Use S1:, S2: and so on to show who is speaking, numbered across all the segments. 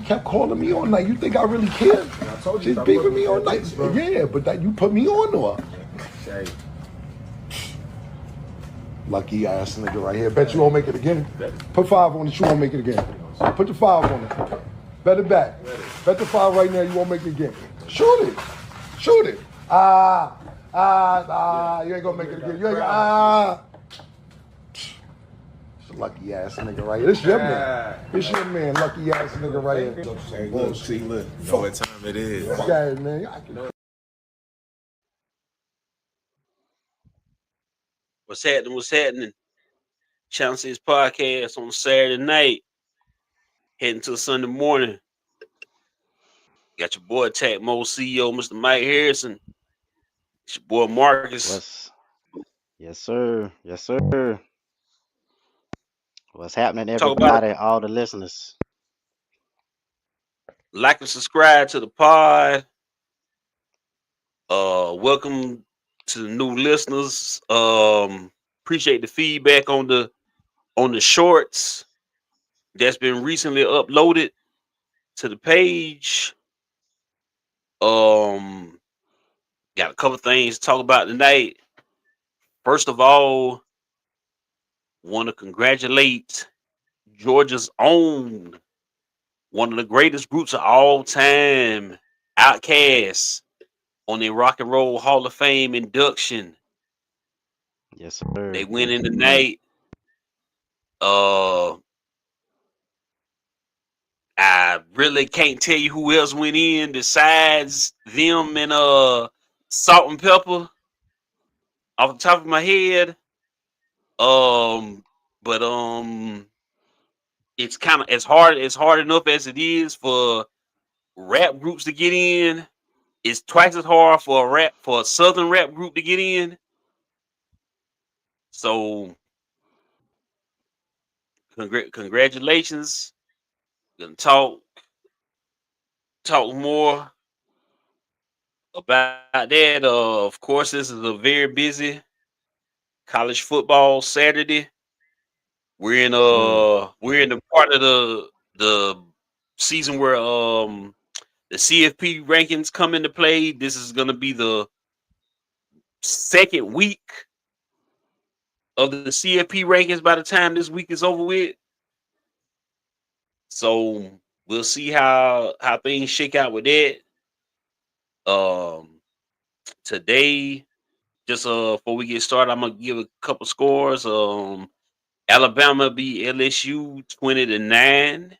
S1: kept calling me all night. You think I really care?
S2: I told you.
S1: Just beefing me all night. Yeah, but that you put me on to her.
S2: Hey.
S1: Lucky ass nigga right here. Bet you won't make it again. Put 5 on it, you won't make it again. Put the 5 on it. Bet it back. Bet the 5 right now, you won't make it again. Shoot it. Shoot it. You ain't gonna make it again. You ain't gonna, It's a lucky ass nigga right here. This your man. This your man, lucky ass nigga right here.
S2: Hey, look, see, look. You know what time it is.
S1: Okay, man.
S3: What's happening? What's happening? Chances podcast on Saturday night, heading to Sunday morning. Got your boy Tech Mo CEO, Mr. Mike Harrison. It's your boy Marcus.
S4: Yes, sir. Yes, sir. What's happening, everybody? All the listeners.
S3: Like and subscribe to the pod. Welcome to the new listeners. Appreciate the feedback on the shorts that's been recently uploaded to the page. Got a couple things to talk about tonight. First of all, want to congratulate Georgia's own, one of the greatest groups of all time, Outkast, on their Rock and Roll Hall of Fame induction.
S4: Yes, sir.
S3: They went in tonight. I really can't tell you who else went in besides them and Salt and Pepper off the top of my head. But it's kind of it's hard enough as it is for rap groups to get in. It's twice as hard for a southern rap group to get in. So congratulations. Gonna talk more about that. Of course, this is a very busy college football Saturday. We're in the part of the season where the CFP rankings come into play. This is gonna be the second week of the CFP rankings by the time this week is over with. So we'll see how things shake out with that. Today, just before we get started, I'm gonna give a couple scores. Alabama beat LSU 20-9.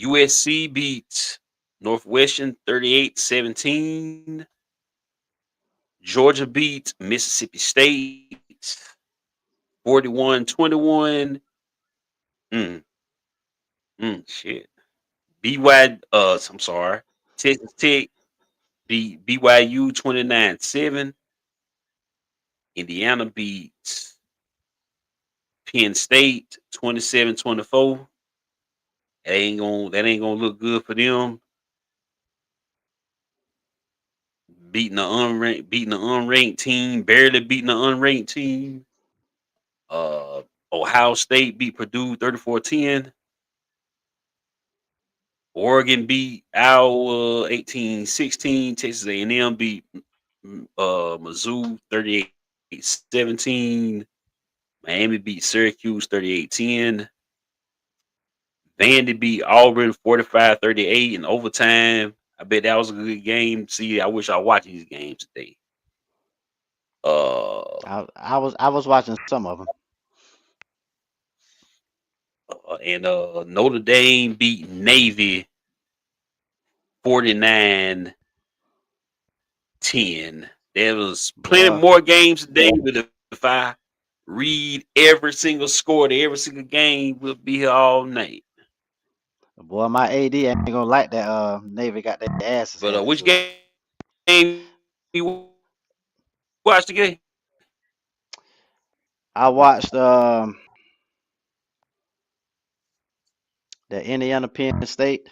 S3: USC beat Northwestern 38-17. Georgia beat Mississippi State 41-21. Shit. I'm sorry. Texas Tech beat BYU 29-7. Indiana beat Penn State 27-24. That ain't gonna look good for them. Beating the unranked team, barely beating the unranked team. Ohio State beat Purdue 34-10. Oregon beat Iowa 18-16. Texas A&M beat Mizzou 38-17. Miami beat Syracuse 38-10. Vandy beat Auburn 45-38 in overtime. I bet that was a good game. See, I wish I watched these games today.
S4: I was watching some of them.
S3: And Notre Dame beat Navy 49-10. There was plenty more games today, but if I read every single score to every single game, we'll be here all night.
S4: Boy, my AD ain't gonna like that. Navy got their asses.
S3: But which game you watched again?
S4: I watched the Indiana Penn State.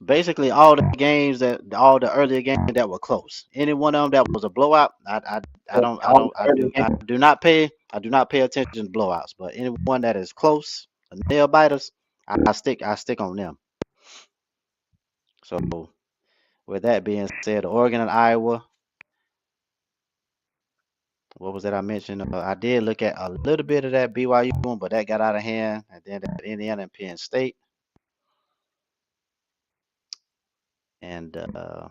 S4: Basically, all the earlier games that were close. Any one of them that was a blowout, I do not pay attention to blowouts. But anyone that is close, nail biters, I stick on them. So with that being said, Oregon and Iowa, what was that I mentioned? I did look at a little bit of that BYU one, but that got out of hand. And then that Indiana and Penn State. And I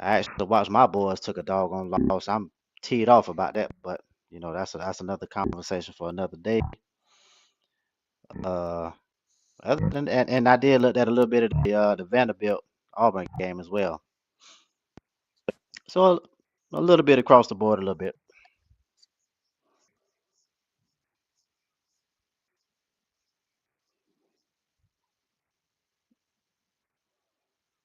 S4: actually watched my boys took a doggone loss. I'm teed off about that, but that's another conversation for another day. Uh, other than and I did look at a little bit of the Vanderbilt Auburn game as well. So a little bit across the board, a little bit.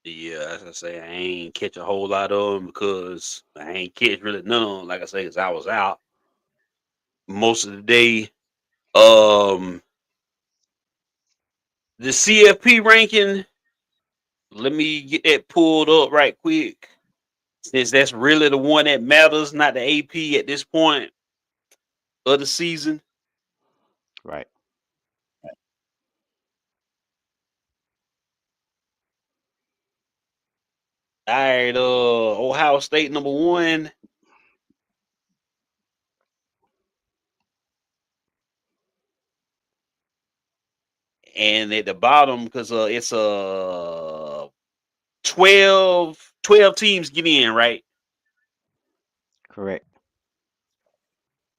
S3: Yeah, as I say, I ain't catch a whole lot of them because I ain't catch really none of them. Like I say, because I was out most of the day. The CFP ranking. Let me get that pulled up right quick, since that's really the one that matters, not the AP at this point of the season.
S4: Right.
S3: All right, Ohio State #1. And at the bottom, because it's 12 teams get in, right?
S4: Correct.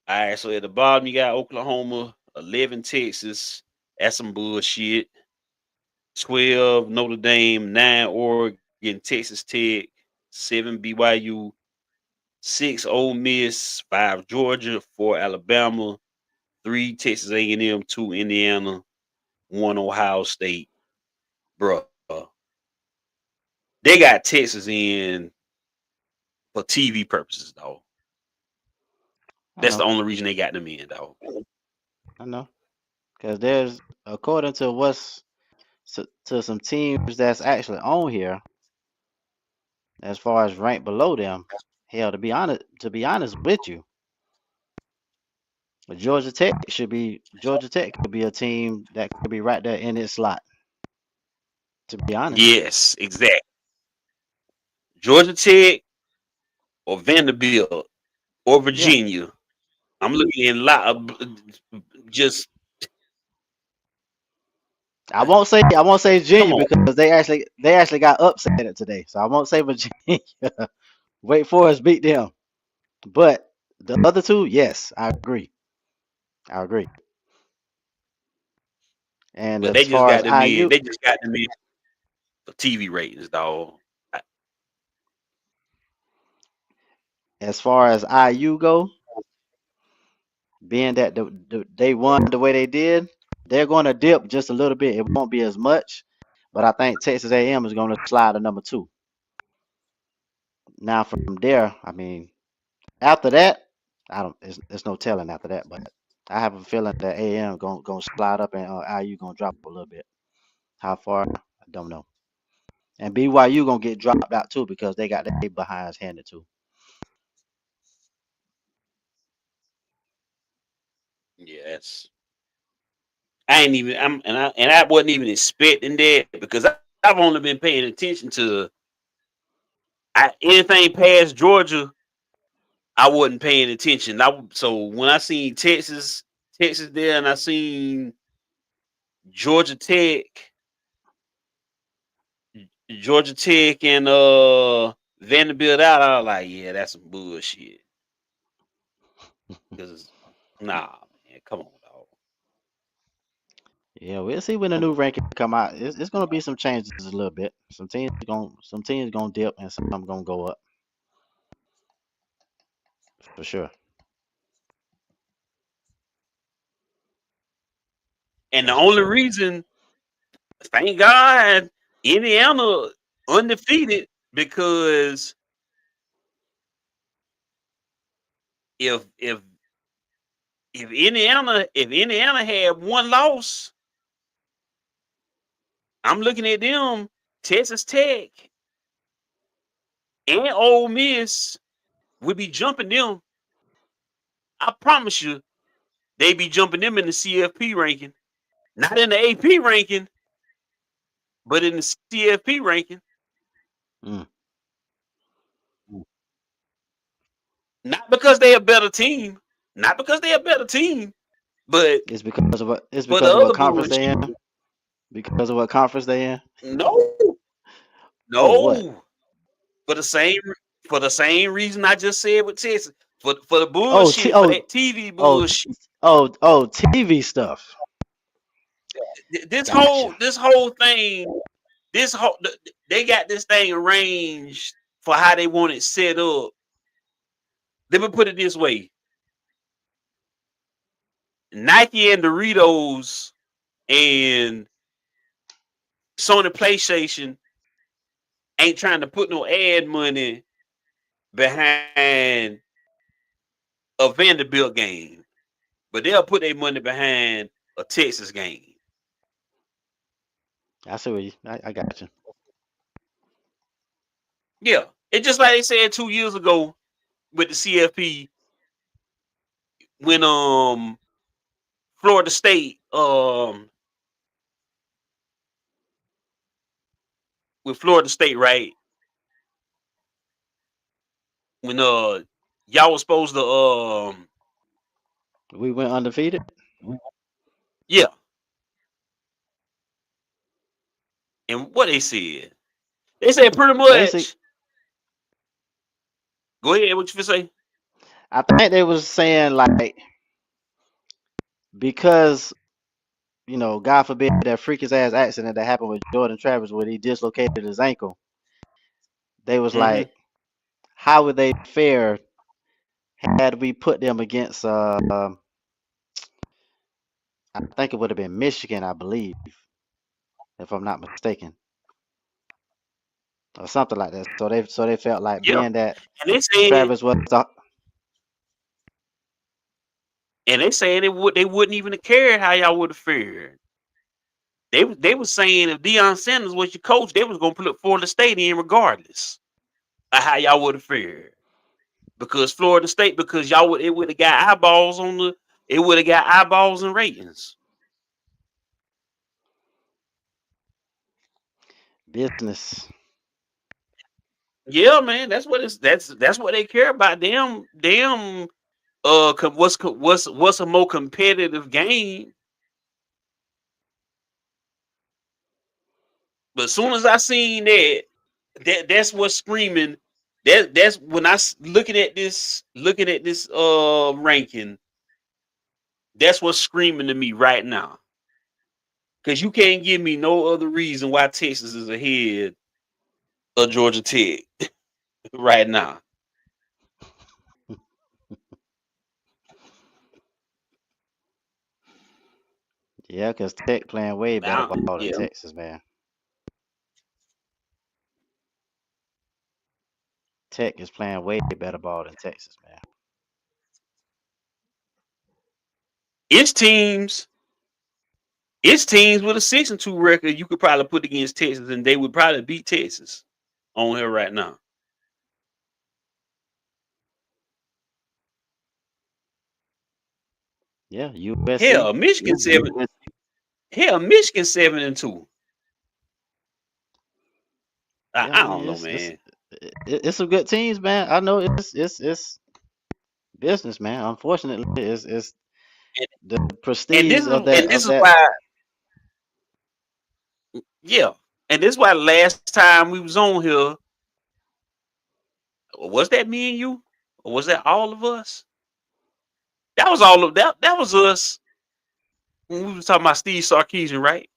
S3: All right, so at the bottom you got Oklahoma, 11 Texas. That's some bullshit. 12 Notre Dame, 9 Oregon, Texas Tech, 7 BYU, 6 Ole Miss, 5 Georgia, 4 Alabama, 3 Texas A&M, 2 Indiana, 1 Ohio State. Bruh, they got Texas in for TV purposes, though.
S4: I
S3: That's the
S4: know.
S3: only reason they got them in, though.
S4: I know. Because there's according to to some teams that's actually on here, as far as ranked below them. Hell, to be honest with you, Georgia Tech could be a team that could be right there in its slot. To be honest,
S3: Yes, exactly. Georgia Tech or Vanderbilt or
S4: yeah.
S3: Virginia. I'm looking at a lot of just
S4: I won't say
S3: come
S4: Virginia
S3: on.
S4: because they actually got upset today. So I won't say Virginia. Wake Forest beat them, but the other two, yes, I agree. I agree. And
S3: But they
S4: as
S3: just
S4: far as
S3: got them in.
S4: IU,
S3: They just got them in for TV ratings, dog.
S4: as far as IU go, being that they won the way they did, they're going to dip just a little bit. It won't be as much, but I think Texas A&M is going to slide to number two. Now from there, I mean, after that, I don't. It's no telling after that, but I have a feeling that A&M going to slide up and IU going to drop a little bit. How far? I don't know. And BYU going to get dropped out too because they got their behinds handed too.
S3: Yes. I ain't even I wasn't even expecting that because I've only been paying attention to anything past Georgia. I wasn't paying attention. So when I seen Texas there, and I seen Georgia Tech, Georgia Tech and Vanderbilt out, I was like, yeah, that's some bullshit. Because nah, man, come on, dog.
S4: Yeah, we'll see when the
S3: Come
S4: new
S3: on.
S4: ranking come out. It's going to be some changes a little bit. Some teams going to dip and some going to go up for sure.
S3: And the
S4: That's for
S3: only
S4: sure.
S3: reason, thank God, Indiana undefeated because if if Indiana had one loss, I'm looking at them, Texas Tech and Ole Miss would be jumping them. I promise you, they be jumping them in the CFP ranking, not in the AP ranking, but in the CFP ranking.
S4: Mm.
S3: Not because they a better team, not because they a better team, but
S4: It's because of what it's
S3: for the
S4: because of what
S3: other
S4: conference they
S3: bullshit.
S4: in. Because of what conference they in.
S3: No,
S4: Oh, what?
S3: no. For the same reason I just said with Texas. For the
S4: Oh,
S3: bullshit, for
S4: oh,
S3: that TV
S4: oh,
S3: bullshit.
S4: TV stuff.
S3: This
S4: Gotcha.
S3: whole thing, they got this thing arranged for how they want it set up. Let me put it this way: Nike and Doritos and Sony PlayStation ain't trying to put no ad money behind a Vanderbilt game, but they'll put their money behind a Texas game.
S4: I see what I got you.
S3: Yeah, it's just like they said 2 years ago with the CFP when Florida State with Florida State, right? When y'all was supposed to
S4: We went undefeated.
S3: yeah, and what they said pretty
S4: Basic.
S3: much. Go ahead, what you say?
S4: I think they was saying like because God forbid that freakish ass accident that happened with Jordan Travis where he dislocated his ankle. They was
S3: Mm-hmm.
S4: like, how would they fare had we put them against? I think it would have been Michigan, I believe, if I'm not mistaken, or something like that. So they felt like
S3: Yeah,
S4: being that
S3: and they said
S4: Travis was the
S3: they wouldn't even have cared how y'all would have fared. They was saying if Deion Sanders was your coach, they was gonna put Florida State in regardless of how y'all would have fared. Because Florida State, because it would have got eyeballs it would have got eyeballs and ratings.
S4: business.
S3: Yeah, man, that's what they care about. What's a more competitive game? But as soon as I seen that's what's screaming. That's when looking at this ranking. That's what's screaming to me right now. Because you can't give me no other reason why Texas is ahead of Georgia Tech right now.
S4: Yeah, because Tech playing way better ball than
S3: Yeah,
S4: Texas, man. Tech is playing way better ball than Texas, man.
S3: it's teams, it's teams with a 6-2 record you could probably put against Texas, and they would probably beat Texas on here right now.
S4: Yeah, USC.
S3: Hell, Michigan 7-2.
S4: Yeah,
S3: I
S4: I
S3: don't
S4: mean
S3: know,
S4: it's
S3: man.
S4: it's some good teams, man. I know it's business, man. Unfortunately, it's
S3: And,
S4: the prestige of that
S3: this
S4: of
S3: is
S4: that.
S3: why, yeah, and this is why last time we was on here, was that me and you, or was that all of us? That was all of that. That was us when we was talking about Steve Sarkisian, right?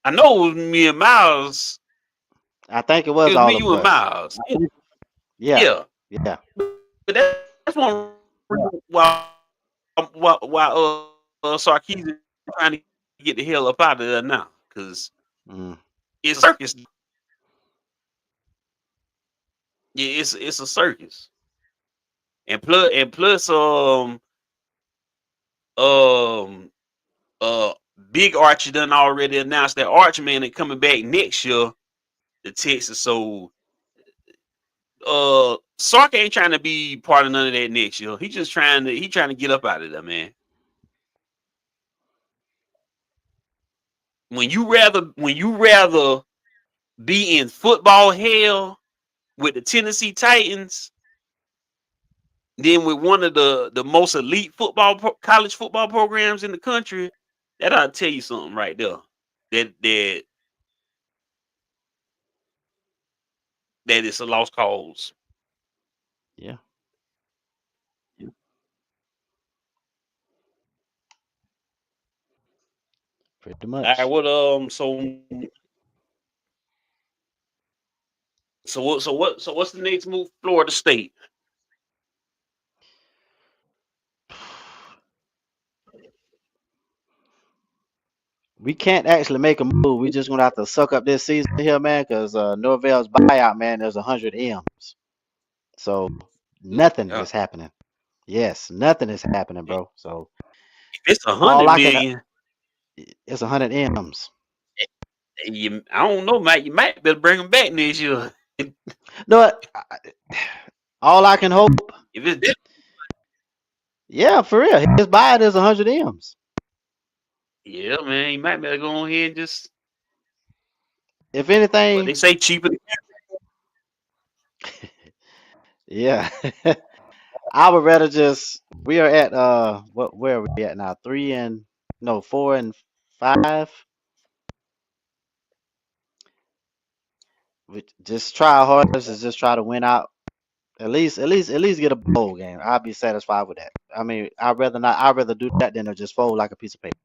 S3: I know it was me and Miles.
S4: I think it
S3: It
S4: was
S3: was me,
S4: all of
S3: you, and
S4: us.
S3: Miles.
S4: Yeah,
S3: Yeah,
S4: yeah.
S3: but that's one reason why Sarkisian trying to get the hell up out of there now, because
S4: Mm.
S3: it's a circus. Yeah, it's a circus, and plus um uh Big Archie done already announced that Archman is coming back next year to Texas. So Sark ain't trying to be part of none of that next year. He just trying to get up out of there, man. When you rather be in football hell with the Tennessee Titans than with one of the most elite college football programs in the country, that ought to tell you something right there. That it's a lost cause.
S4: Yeah. Pretty
S3: All right,
S4: much.
S3: what what's the next move? Florida State.
S4: We can't actually make a move. We just gonna have to suck up this season here, man, because Norvell's buyout, man, there's 100 M's. So nothing
S3: Yeah.
S4: is happening. Yes, nothing is happening, bro. So
S3: If it's
S4: all
S3: 100
S4: I can,
S3: million,
S4: it's 100 M's.
S3: I don't know, Mike. You might better bring them back next year.
S4: No, all I can hope,
S3: If it's that,
S4: yeah, for real, his buyout is 100 M's.
S3: yeah, man, you might better go ahead and just.
S4: If
S3: But
S4: anything,
S3: they say cheaper.
S4: yeah, I would rather just. We are at where are we at now? 4-5. We just try our hardest is just try to win out. At least get a bowl game. I'll be satisfied with that. I mean, I'd rather not. I'd rather do that than to just fold like a piece of paper.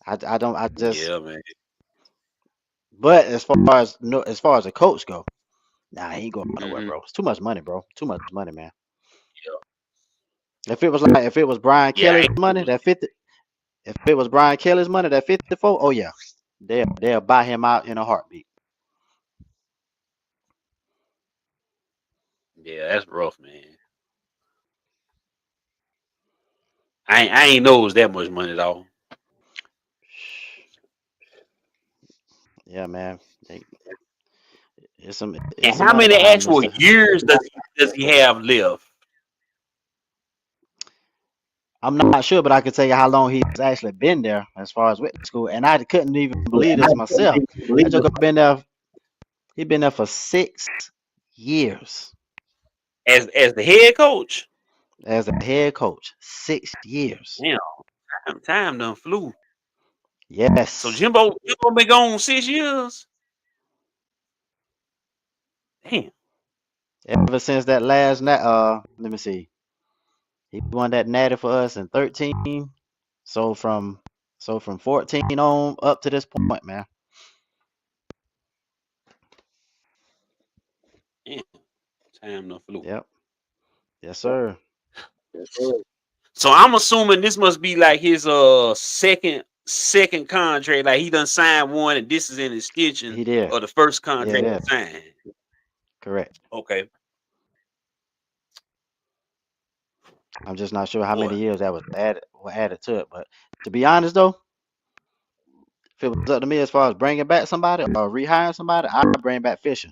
S4: I don't. I just.
S3: Yeah, man.
S4: But as far as a coach go, nah, he ain't going nowhere,
S3: Mm-hmm.
S4: bro. It's too much money, bro. Too much money, man.
S3: Yeah.
S4: If it was Brian
S3: Yeah, I
S4: Kelly's
S3: ain't
S4: money, that 50. If it was Brian Kelly's money, that 54. Oh yeah, they'll buy him out in a heartbeat.
S3: Yeah, that's rough, man. I ain't know it was that much money, though.
S4: Yeah, man. They, it's
S3: And
S4: some
S3: how
S4: money
S3: many
S4: behind
S3: actual
S4: Mister.
S3: years does he have left?
S4: I'm not sure, but I can tell you how long he's actually been there as far as with the school. And I couldn't even believe this myself. That joker been there. He been there for 6 years
S3: As the head coach?
S4: as a head coach. 6 years.
S3: Damn, time done flew. So
S4: Yes.
S3: Jimbo been gone 6 years. Damn.
S4: Ever since that last let me see. He won that natty for us in 13. So from 14 on up to this point, man.
S3: Damn. Time done flew.
S4: Yep. Yes, sir.
S3: So I'm assuming this must be like his second contract. Like he done signed one, and this is an extension
S4: He did.
S3: of the first
S4: Yeah, it
S3: contract he
S4: is.
S3: signed.
S4: Correct.
S3: Okay,
S4: I'm just not sure how
S3: boy.
S4: many years that were added to it. But to be honest though, if it was up to me as far as bringing back somebody or rehiring somebody, I'd bring back Fisher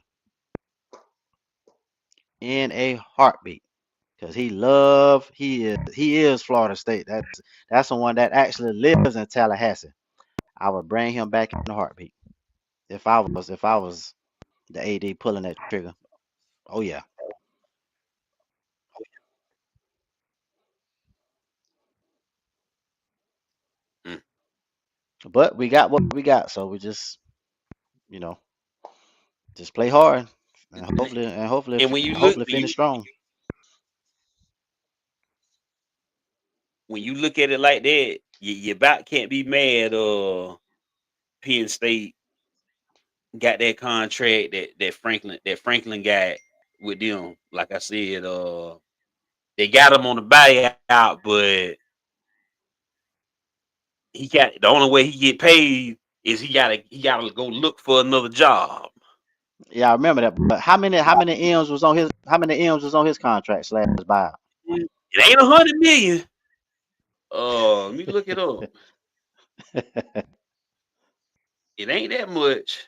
S4: in a heartbeat because he is Florida State. That's the one that actually lives in Tallahassee. I would bring him back in a heartbeat if I was the AD pulling that trigger. Oh yeah.
S3: Mm.
S4: But we got what we got, so we just you know just play hard and hopefully
S3: And when you look
S4: hopefully finish strong.
S3: when you look at it like that, you about can't be mad. Penn State got that contract that Franklin got with them. Like I said, they got him on the buyout, but he got the only way he get paid is he gotta go look for another job.
S4: Yeah, I remember that. But how many M's was on his contract slash buyout?
S3: It ain't 100 million. Let me look it up. It ain't that much.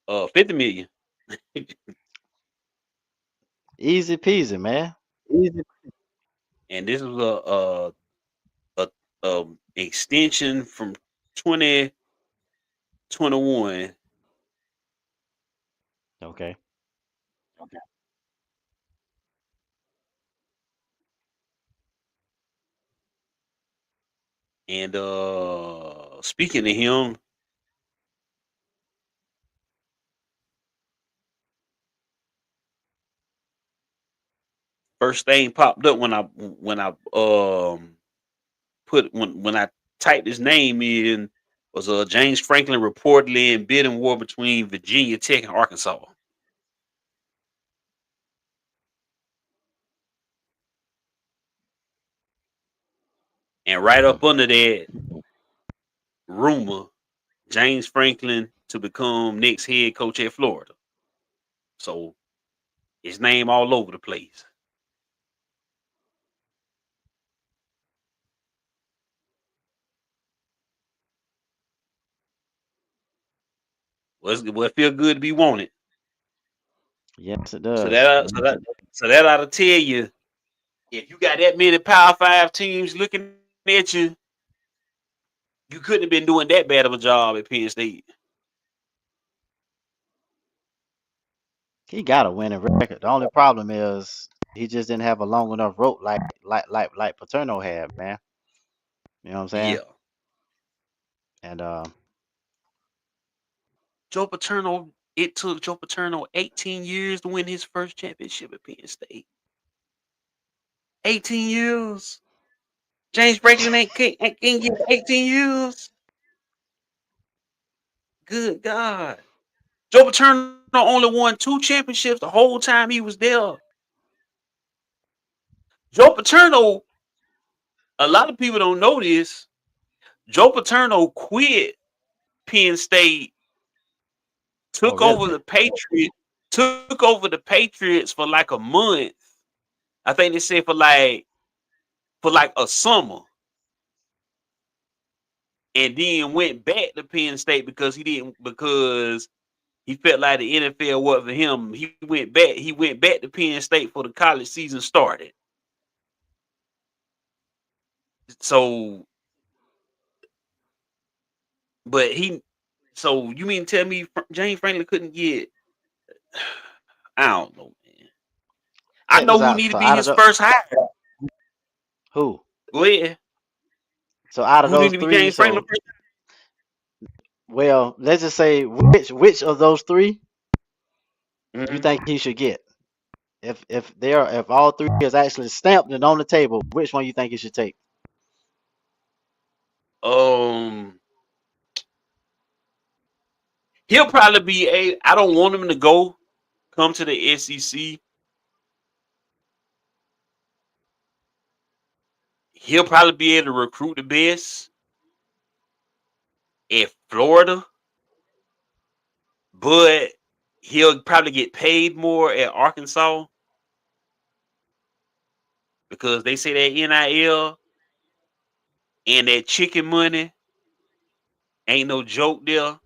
S3: 50 million.
S4: Easy peasy, man. Easy.
S3: And this was a extension from 2021.
S4: Okay.
S3: And speaking of him, first thing popped up when I when I typed his name in was James Franklin reportedly in bidding war between Virginia Tech and Arkansas. And right
S4: Hmm.
S3: up under that rumor, James Franklin to become next head coach at Florida. So his name all over the place. Well, it feel good to be wanted.
S4: Yes, it
S3: So
S4: does.
S3: that ought to tell you if you got that many Power Five teams looking at you, you couldn't have been doing that bad of a job at Penn State.
S4: He got a winning record. The only problem is he just didn't have a long enough rope like Paterno had, man. You know what I'm saying?
S3: Yeah,
S4: And
S3: Joe Paterno. It took Joe Paterno 18 years to win his first championship at Penn State. 18 years. James Franklin ain't get 18 years. Good God. Joe Paterno only won 2 championships the whole time he was there. Joe Paterno, a lot of people don't know this. Joe Paterno quit Penn State,
S4: oh
S3: took
S4: really?
S3: over the Patriots, took over the Patriots for like a month. I think they said for like a summer, and then went back to Penn State because he felt like the NFL wasn't for him. He went back to Penn State for the college season started. So, but he, so you mean to tell me James Franklin couldn't get? I don't know, man. I
S4: Check this
S3: know who
S4: out.
S3: need to
S4: So
S3: be
S4: out of
S3: his
S4: the
S3: first hire.
S4: who?
S3: Go ahead.
S4: So out of
S3: Who need
S4: those
S3: to be
S4: three,
S3: James Franklin
S4: so
S3: first?
S4: well, let's just say which of those three you
S3: Mhm.
S4: think he should get? If all three is actually stamped and on the table, which one you think he should take?
S3: Um, he'll probably be a. I don't want him to come to the SEC. He'll probably be able to recruit the best in Florida, but he'll probably get paid more at Arkansas because they say that NIL and that chicken money ain't no joke there.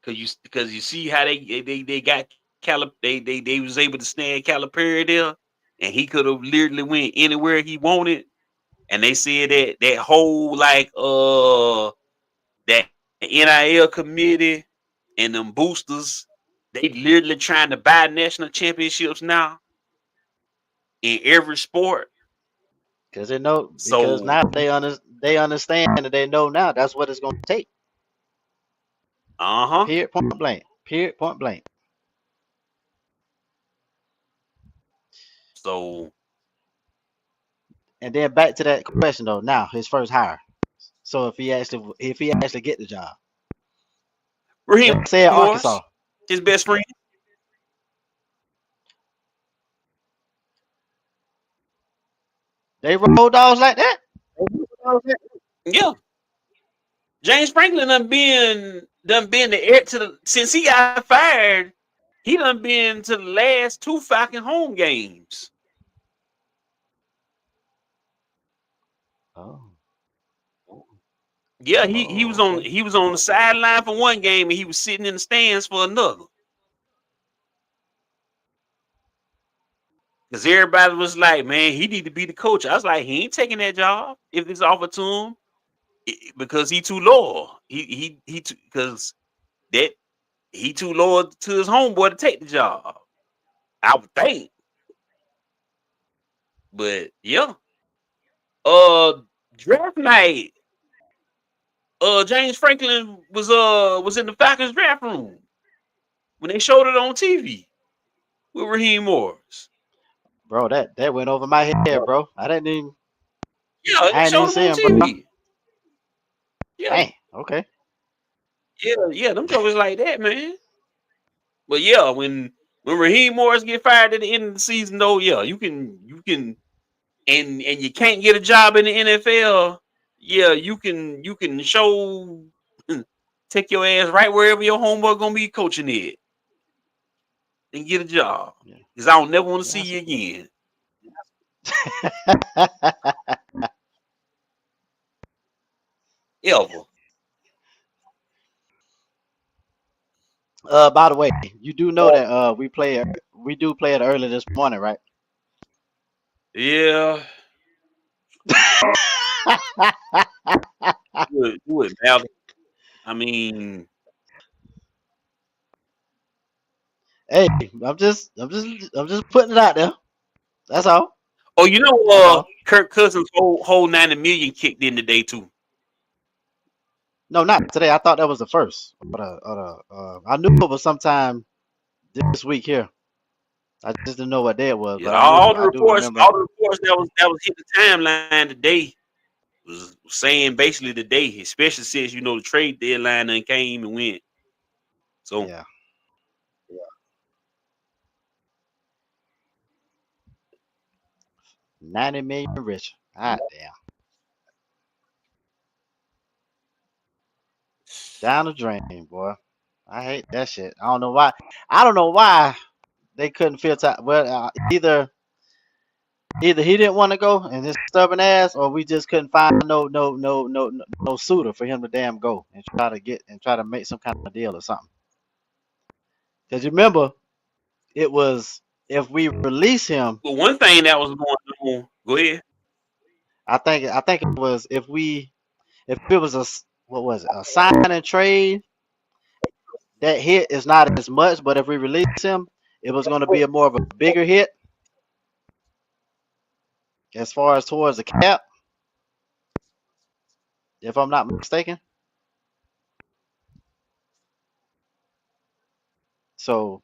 S3: Because you see how they got they was able to stand Calipari there, and he could have literally went anywhere he wanted. And they said that whole that NIL committee and them boosters, they literally trying to buy national championships now in every sport.
S4: Because they know because
S3: So
S4: now they understand and they know now that's what it's gonna take.
S3: uh-huh.
S4: Period point blank. Period point blank.
S3: So
S4: And then back to that question though. Now his first hire. So if he actually get the job,
S3: Raheem
S4: let's say at
S3: Morris,
S4: Arkansas,
S3: his best friend.
S4: they roll dogs like that.
S3: Yeah. James Franklin done been the heir to the since he got fired. He done been to the last 2 Falcon home games.
S4: Oh,
S3: Yeah, he was
S4: Oh,
S3: on
S4: okay.
S3: he was on the sideline for one game and he was sitting in the stands for another. Because everybody was like, man, he need to be the coach. I was like, he ain't taking that job if it's offered to him because he too loyal. He because that he too loyal to his homeboy to take the job. I would think. But yeah. Uh Draft night. James Franklin was in the Falcons draft room when they showed it on TV with Raheem Morris.
S4: Bro, that went over my head, bro.
S3: Yeah, they
S4: I didn't even
S3: showed him
S4: see
S3: on
S4: him, bro.
S3: TV. Yeah,
S4: Dang. Okay.
S3: yeah, them jokers like that, man. But yeah, when Raheem Morris get fired at the end of the season, though, yeah, you can and you can't get a job in the NFL. Yeah, you can show take your ass right wherever your homeboy gonna be coaching it and get a job.
S4: Yeah.
S3: Cause I don't never want to
S4: Yeah.
S3: see you again. Ever.
S4: By the way, you do know that we do play it early this morning, right?
S3: Yeah. Do it, Malcolm. I mean,
S4: Hey, I'm just putting it out there. That's all.
S3: oh, you know,
S4: That's all.
S3: Kirk Cousins whole 90 million kicked in today too.
S4: No, not today. I thought that was the first. I knew it was sometime this week here. I just didn't know what day it was,
S3: Yeah,
S4: but
S3: all the
S4: I do
S3: reports,
S4: remember.
S3: all the reports that was hit the timeline today was saying basically today, especially since the trade deadline and came and went. So
S4: Yeah, 90 million rich. Ah, damn. Down the drain, boy. I hate that shit. I don't know why. I don't know why they couldn't feel time. Well, either he didn't want to go and his stubborn ass, or we just couldn't find no suitor for him to damn go and try to make some kind of deal or something. Because you remember, it was if we release him,
S3: but one thing that was going on, go ahead.
S4: I think it was if it was what was it, a sign and trade, that hit is not as much, but if we release him, it was going to be a more of a bigger hit as far as towards the cap, if I'm not mistaken. So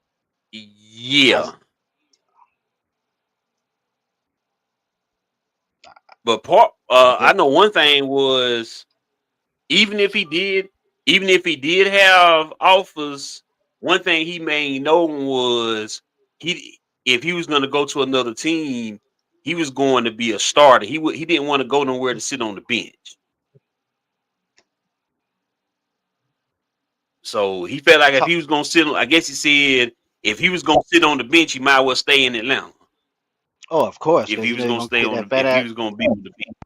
S4: I
S3: Yeah, but
S4: guess
S3: I know one thing was even if he did, even if he did have offers, one thing he made known was he if he was going to go to another team, he was going to be a starter. He didn't want to go nowhere to sit on the bench. So he felt like if
S4: talk.
S3: he was going to sit, I guess he said if he was going to sit on the bench, he might well stay in Atlanta.
S4: Oh, of course,
S3: If
S4: because
S3: he
S4: you know
S3: was
S4: you're
S3: going to
S4: gonna
S3: stay
S4: get that
S3: if
S4: fat
S3: he
S4: ass.
S3: was going to be on the bench.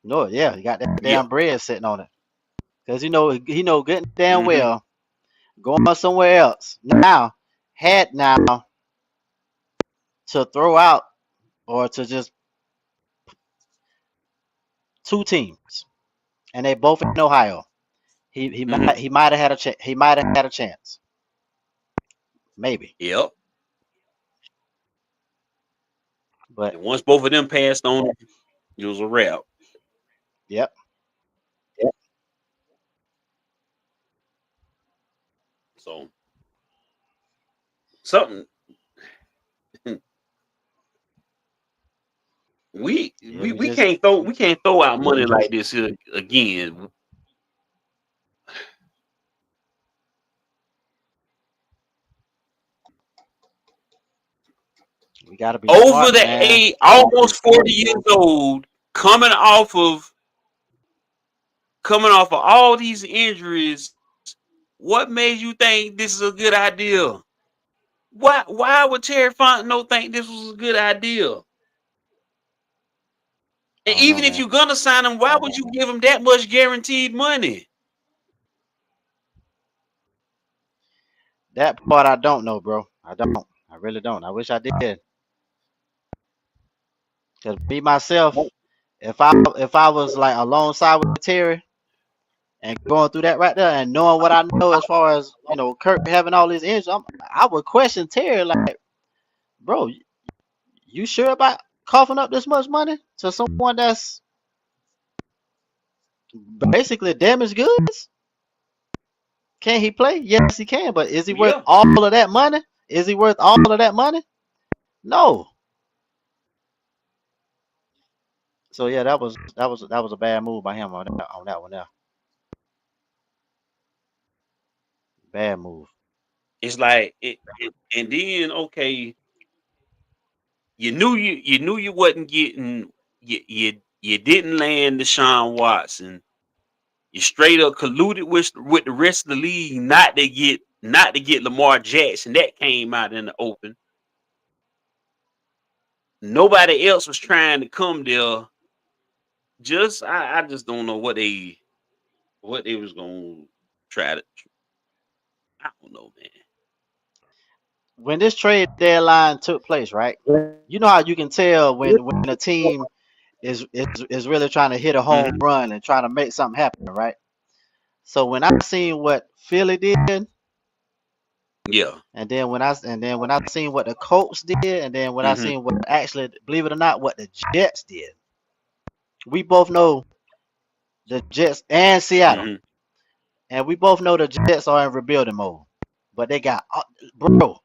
S4: No, yeah, you got that
S3: Yeah.
S4: damn bread sitting on it. Because he know good and damn
S3: Hmm.
S4: well going somewhere else now to throw out or to just two teams, and they both in Ohio.
S3: Hmm.
S4: He might have had he might have had a chance, maybe.
S3: Yep.
S4: But
S3: And once both of them passed on, it was a wrap.
S4: yep,
S3: So something we
S4: yeah,
S3: we we can't throw out money like this here again.
S4: we got to be
S3: Over
S4: smart,
S3: the
S4: man.
S3: age, almost 40 years old, coming off of all these injuries. What made you think this is a good idea? Why would Terry Fontenot think this was a good idea?
S4: I
S3: And
S4: don't know,
S3: even if
S4: man.
S3: you're gonna sign him, why would you give him that much guaranteed money?
S4: That part I don't know, bro. I don't. I really don't. I wish I did. Cause me myself, if I was like alongside with Terry and going through that right there and knowing what I know as far as Kirk having all these injuries, I would question Terry like, bro, you sure about coughing up this much money to someone that's basically damaged goods? Can he play? Yes, he can. But is he worth
S3: Yeah,
S4: all of that money? Is he worth all of that money? No. So yeah, that was a bad move by him on that one there. Bad move.
S3: it's like and then okay, you wasn't getting you didn't land Deshaun Watson. You straight up colluded with the rest of the league not to get Lamar Jackson. That came out in the open. Nobody else was trying to come there. I just don't know what they was gonna try to. I don't know, man.
S4: When this trade deadline took place, right? You know how you can tell when a team is really trying to hit a home
S3: Hmm.
S4: run and trying to make something happen, right? So when I seen what Philly did,
S3: Yeah.
S4: and then when I seen what the Colts did, and then when I
S3: Hmm.
S4: seen what actually, believe it or not, what the Jets did, we both know the Jets and Seattle,
S3: Hmm.
S4: and we both know the Jets are in rebuilding mode. But they got, bro,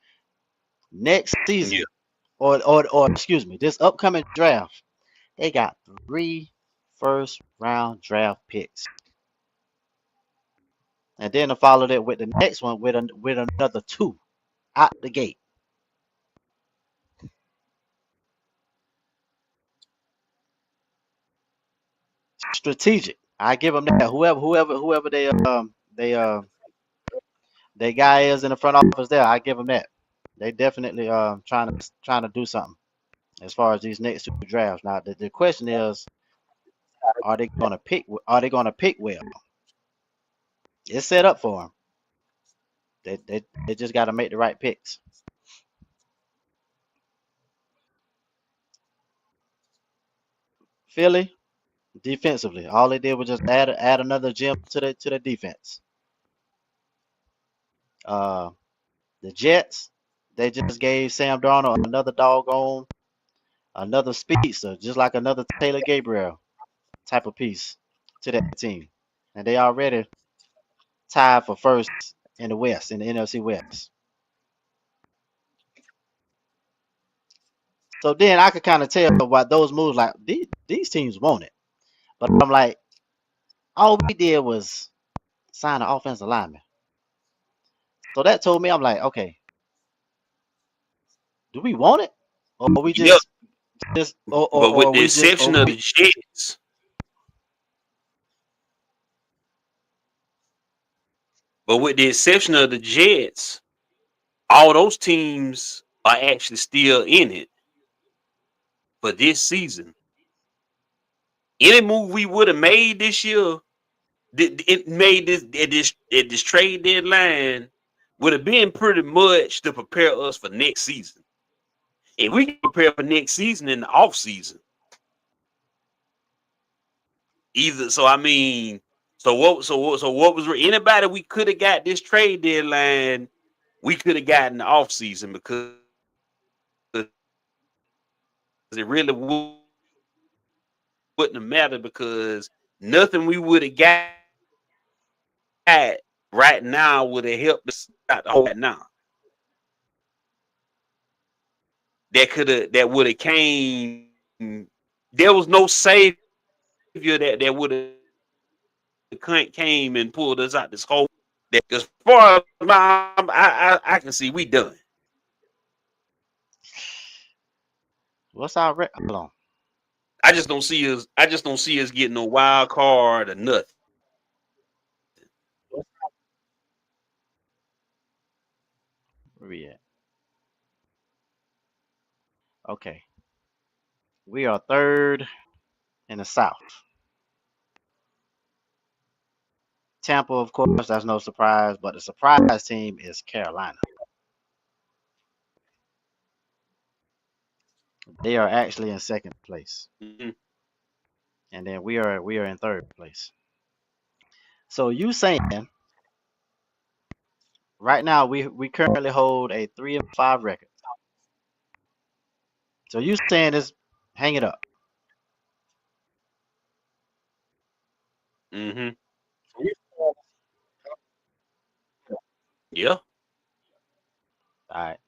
S4: next
S3: Yeah.
S4: season, or excuse me, this upcoming draft, they got 3 first-round draft picks, and then to follow that with the next one with another 2 out the gate. Strategic. I give them that. Whoever they guy is in the front office there, I give them that. They definitely trying to do something as far as these next 2 drafts. Now the question is, are they going to pick? Are they going to pick well? It's set up for them. They just got to make the right picks. Philly defensively, all they did was just add another gem to the defense. Uh, the Jets, they just gave Sam Darnold another speedster, just like another Taylor Gabriel type of piece to that team, and they already tied for first in the West, in the NFC West. So then I could kind of tell by those moves, like these teams want it, but I'm like, all we did was sign an offensive lineman. So that told me, I'm like, okay, do we want it, or we
S3: Yep.
S4: just
S3: But with
S4: or
S3: the
S4: we just or
S3: exception of
S4: we
S3: the Jets, but with the exception of the Jets, all those teams are actually still in it for this season. Any move we would have made this year, it made this trade deadline would have been pretty much to prepare us for next season. And we can prepare for next season in the off season. Either so I mean, so what was anybody we could have got this trade deadline, we could have gotten the off season because it really wouldn't have mattered because nothing we would have got right now would have helped us out the whole right now. That would have came. There was no savior that would have came and pulled us out this hole. That as far as I can see, we done.
S4: what's our hold on,
S3: I just don't see us getting no wild card or nothing.
S4: where we at? Okay, we are third in the South. Tampa, of course, that's no surprise, but the surprise team is Carolina. They are actually in second place,
S3: Mhm.
S4: and then we are in third place. So you saying right now we currently hold a 3-5 record. So you saying this, hang it up.
S3: Mhm. Yeah.
S4: All right.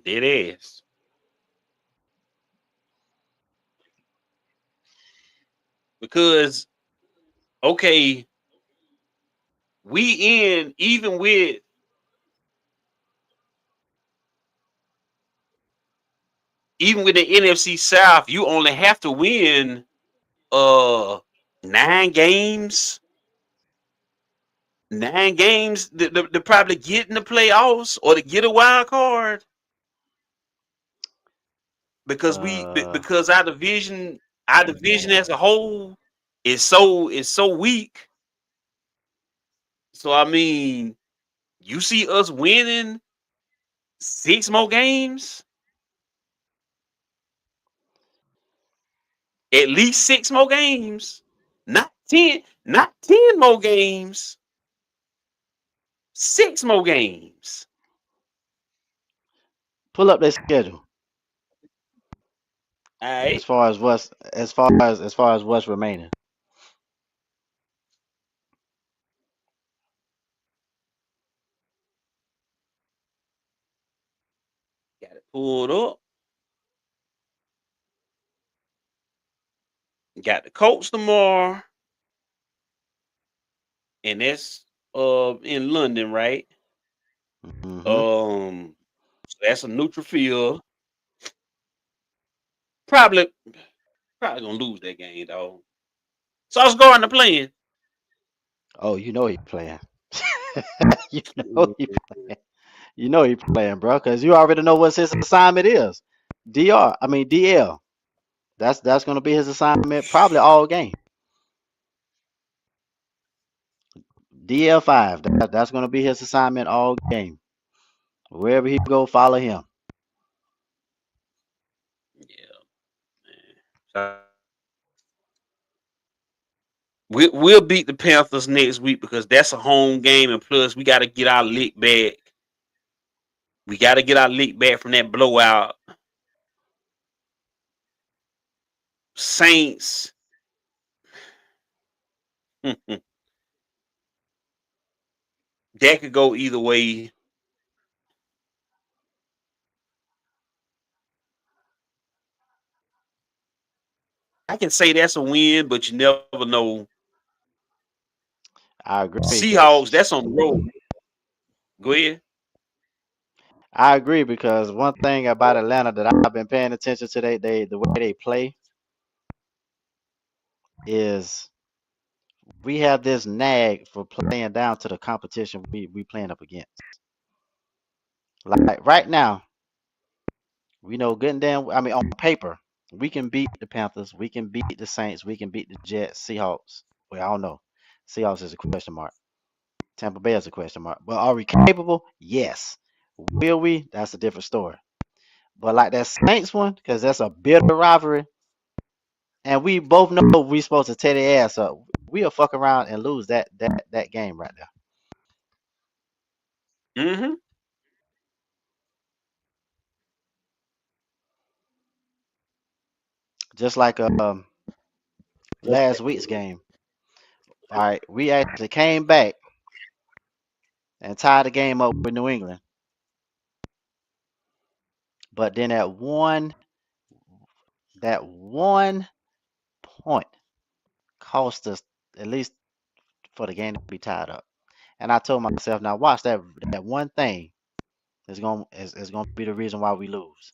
S3: Dead ass. Because okay, we in even with the NFC South, you only have to win 9 games. 9 games to probably get in the playoffs or to get a wild card.
S4: Uh,
S3: Because our division as a whole is so weak. So I mean, you see us winning 6 more games, at least 6 more games, not ten more games, 6 more games.
S4: pull up their schedule
S3: All
S4: as
S3: right,
S4: far as what's remaining.
S3: got it pulled up. Got the Colts tomorrow, and that's in London, right?
S4: Hmm.
S3: So that's a neutral field. Probably probably gonna lose that game, dog. So I was going to playing.
S4: Oh, you know he playing. you know he You know he playing, bro, because you already know what his assignment is. I mean DL. That's gonna be his assignment probably all game. DL5. That's gonna be his assignment all game. Wherever he go, follow him.
S3: Yeah, man. We'll beat the Panthers next week because that's a home game, and plus we got to get our lick back. We got to get our lick back from that blowout. Saints. That could go either way. I can say that's a win, but you never know.
S4: I agree
S3: Seahawks.
S4: because
S3: That's on the road. Go ahead.
S4: one thing about Atlanta that I've been paying attention to the way they play is we have this nag for playing down to the competition we playing up against. Like right now, we know good and damn. I mean, on paper, we can beat the Panthers, we can beat the Saints, we can beat the Jets, Seahawks. Well, I don't know. Seahawks is a question mark. Tampa Bay is a question mark. But are we capable? Yes. Will we? That's a different story. But like that Saints one, because that's a bitter rivalry, and we both know we supposed to tear their ass up. We'll fuck around and lose that game right there.
S3: Mm-hmm.
S4: Just like last week's game. All right, we actually came back and tied the game up with New England. But then that one point cost us at least for the game to be tied up. And I told myself, now watch that one thing is gonna be the reason why we lose.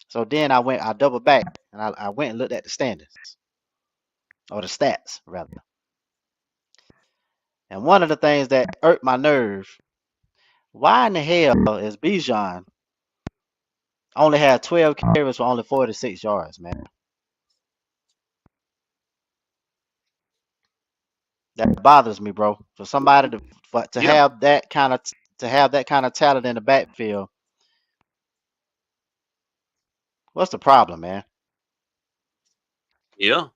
S4: So then I doubled back and I went and looked at the standings or the stats rather. And one of the things that irked my nerve, why in the hell is Bijan only had 12 carries for only 46 yards, man? That bothers me, bro. For somebody to
S3: Yeah,
S4: have that kind of talent in the backfield, what's the problem, man?
S3: yeah.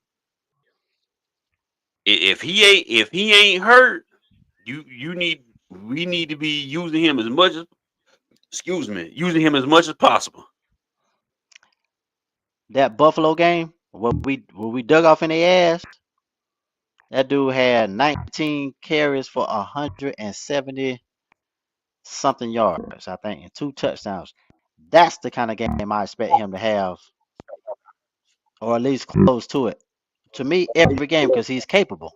S3: If he ain't hurt, you need we need to be using him as much as using him as much as possible.
S4: That Buffalo game, where we dug off in their ass, that dude had 19 carries for 170 something yards, I think, and 2 touchdowns. That's the kind of game I expect him to have, or at least close to it. To me, every game because he's capable.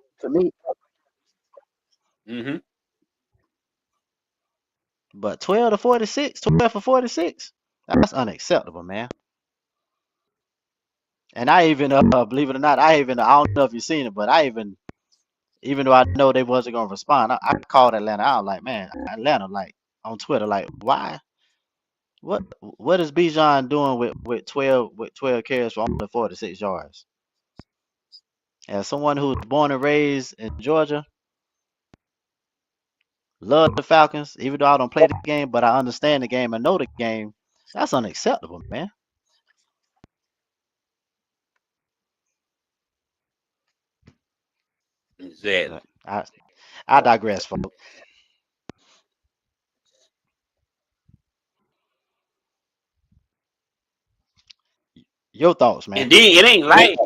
S3: Hmm.
S4: But 12 to 46, 12 for 46, that's unacceptable, man. And I even, believe it or not, I don't know if you've seen it, but even though I know they wasn't gonna respond, I called Atlanta out like, man, Atlanta, like on Twitter, like, why? What is Bijan doing with 12 carries for only 46 yards? As someone who was born and raised in Georgia, love the Falcons, even though I don't play the game, but I understand the game, I know the game. That's unacceptable, man.
S3: Exactly.
S4: But I digress, folks. Your thoughts, man.
S3: And then it ain't like,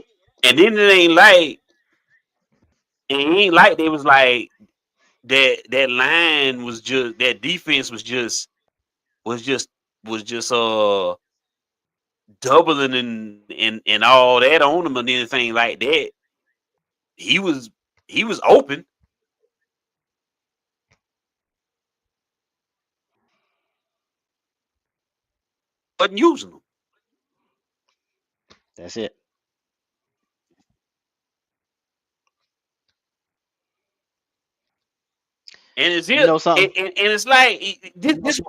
S3: and then it ain't like, it ain't like they was like that line was just that defense was just was just doubling and all that on him and anything like that. He was he was open, wasn't using them.
S4: That's it.
S3: And it's
S4: You
S3: it,
S4: know something?
S3: and it's like this.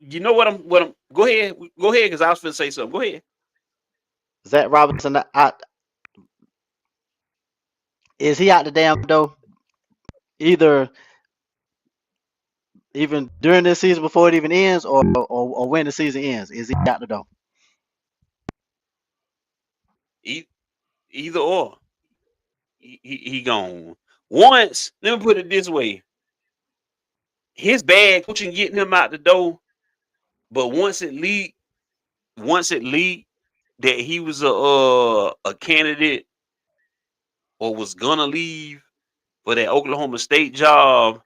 S3: You know what I'm. Go ahead, because I was finna say something. Go ahead.
S4: Zach Robinson, is he out the damn door? Either even during this season before it even ends, or when the season ends, is he out the door?
S3: E- Either or, he gone. Once, let me put it this way: his bad coaching getting him out the door. But once it leaked that he was a candidate or was gonna leave for that Oklahoma State job.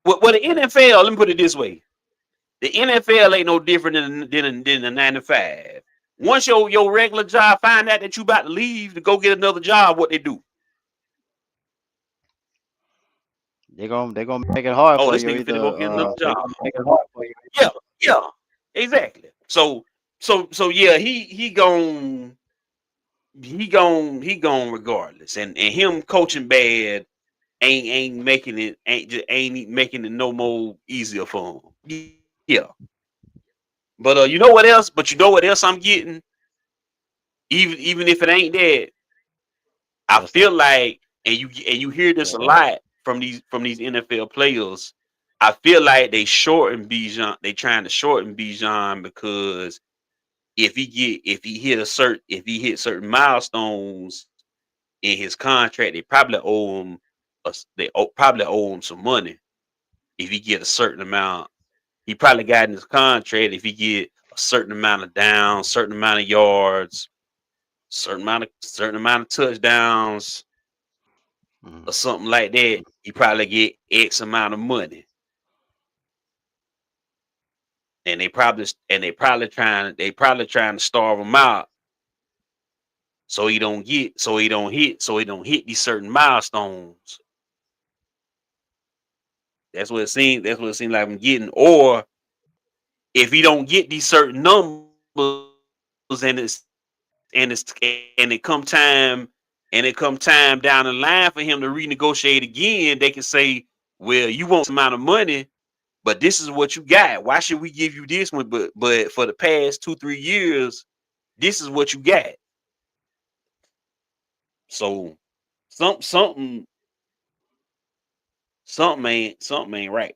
S3: Well, the NFL, let me put it this way: the NFL ain't no different than the 9 to 5. Once your regular job find out that you about to leave to go get another job, what they do?
S4: They're gonna make it hard
S3: Oh,
S4: for
S3: this
S4: you.
S3: nigga finna go
S4: Either
S3: get another job. Yeah, yeah, exactly. So yeah, he gone regardless, and him coaching bad ain't making it no more easier for him. Yeah, but you know what else? But you know what else I'm getting? Even if it ain't that, I
S4: what's that?
S3: feel like, and you hear this a lot from these NFL players. I feel like they trying to shorten Bijan because if he hit certain milestones in his contract, they probably owe him some money if he get a certain amount. He probably got in his contract if he get a certain amount of downs, certain amount of yards, certain amount of touchdowns,
S4: Mhm.
S3: or something like that. He probably get X amount of money, and they probably trying to starve him out so he don't hit these certain milestones. That's what it seems like I'm getting. Or if he don't get these certain numbers and and it's and it come time down the line for him to renegotiate again, they can say, well, you want some amount of money, but this is what you got. Why should we give you this one? But for the past 2-3 years, this is what you got. So something something ain't right.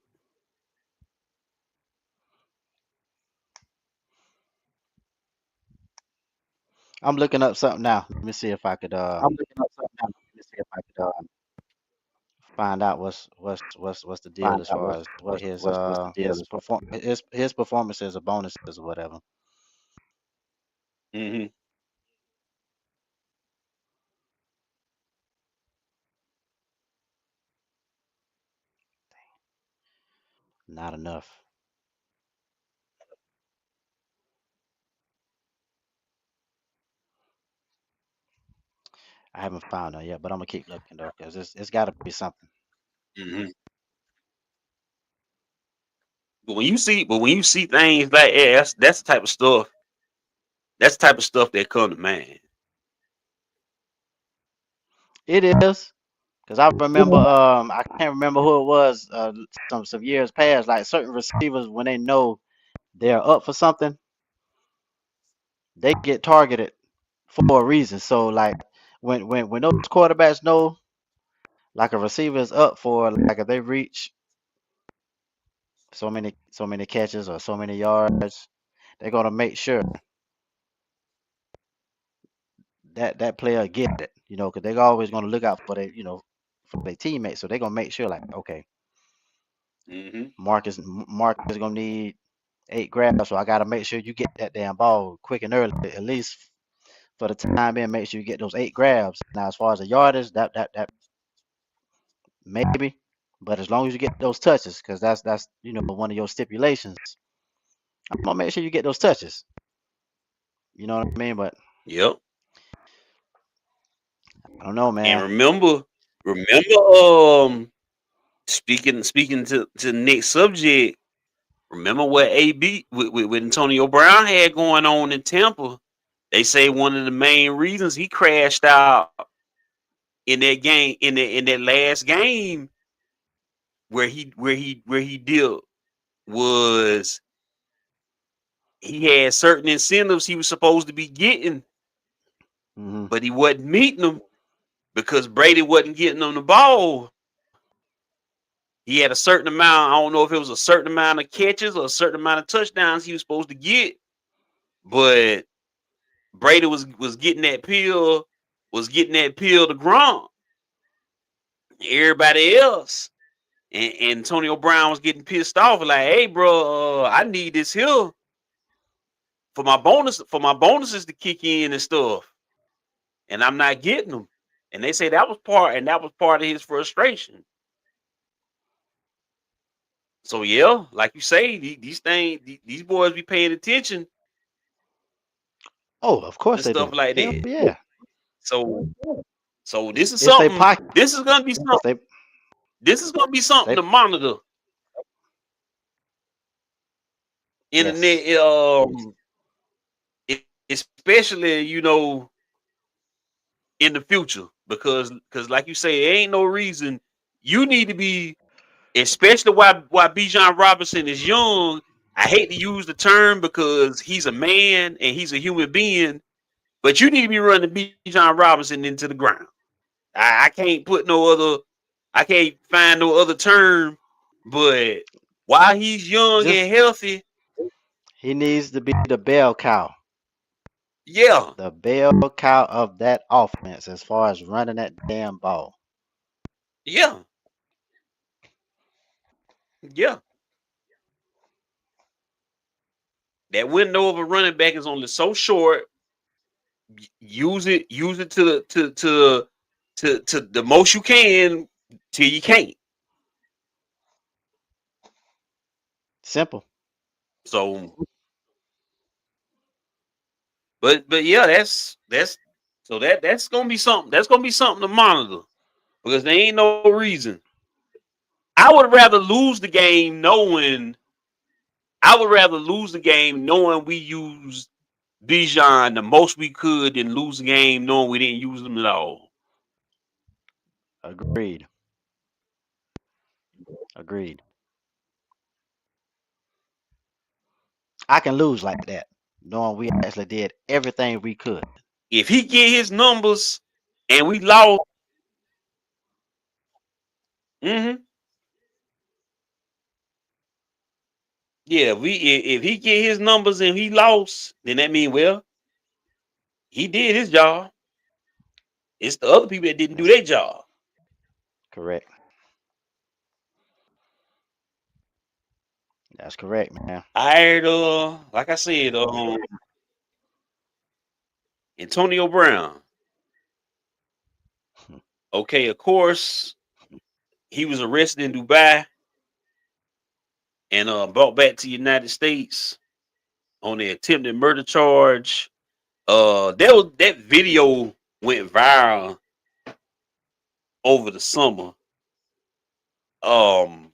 S4: I'm looking up something now. Let me see if I could
S5: I'm looking up something now. Let me see if I could
S4: find out what's the deal
S5: find
S4: as
S5: out
S4: far as
S5: what's the deal as far.
S4: his performances or bonuses or whatever.
S3: Hmm.
S4: Not enough. I haven't found none yet, but I'm gonna keep looking though, cause it's got to be something.
S3: Hmm. But when you see things like that, that's the type of stuff. That's the type of stuff that come to mind.
S4: It is, cause I remember I can't remember who it was some years past, like certain receivers when they know they're up for something, they get targeted for a reason. So like when those quarterbacks know like a receiver is up for like if they reach so many catches or so many yards, they're gonna make sure that player get it, because they're always gonna look out for for their teammates. So they're gonna make sure like, okay,
S3: Hmm.
S4: Mark is gonna need 8 grabs, so I gotta make sure you get that damn ball quick and early, at least for the time being. Make sure you get those 8 grabs. Now, as far as the yardage, that maybe, but as long as you get those touches, because that's one of your stipulations. I'm gonna make sure you get those touches. You know what I mean? But
S3: Yep.
S4: I don't know,
S3: And
S4: man.
S3: remember, speaking to the next subject. Remember what AB with Antonio Brown had going on in Tampa? They say one of the main reasons he crashed out in that game in that last game where he did was he had certain incentives he was supposed to be getting,
S4: Hmm.
S3: but he wasn't meeting them because Brady wasn't getting him the ball. He had a certain amount. I don't know if it was a certain amount of catches or a certain amount of touchdowns he was supposed to get, but Brady was getting that pill to Gronk. Everybody else and Antonio Brown was getting pissed off, like, hey, bro, I need this here for my bonuses to kick in and stuff, and I'm not getting them. And they say that was part of his frustration. So yeah, like you say, these things, these boys be paying attention
S4: Oh, of course
S3: and
S4: they
S3: stuff
S4: do.
S3: like
S4: Hell
S3: that.
S4: yeah.
S3: So this is
S4: It's their
S3: something.
S4: pocket.
S3: This is gonna be something.
S4: They
S3: This is gonna be something
S4: they
S3: to monitor in the
S4: yes.
S3: net. Especially in the future because like you say, there ain't no reason you need to be, especially why Bijan Robinson is young. I hate to use the term because he's a man and he's a human being, but you need to be running Bijan Robinson into the ground. I can't put no other. I can't find no other term. But while he's young
S4: Just
S3: and healthy,
S4: he needs to be the bell cow.
S3: yeah,
S4: The bell cow of that offense as far as running that damn ball.
S3: yeah, yeah. That window of a running back is only so short. Use it to the most you can till you can't.
S4: Simple.
S3: So, but yeah, that's so that's gonna be something. That's gonna be something to monitor because there ain't no reason. I would rather lose the game knowing. I would rather lose the game knowing we used Bijan the most we could than lose the game knowing we didn't use them at all.
S4: Agreed. Agreed. I can lose like that, knowing we actually did everything we could.
S3: If he get his numbers and we lost, mm-hmm, Yeah, if he get his numbers and he lost, then that mean well he did his job. It's the other people that didn't do
S4: That's
S3: their job.
S4: correct. That's correct, man.
S3: I heard like I said, Antonio Brown. Okay, of course he was arrested in Dubai and brought back to the United States on the attempted murder charge. That video went viral over the summer. Um,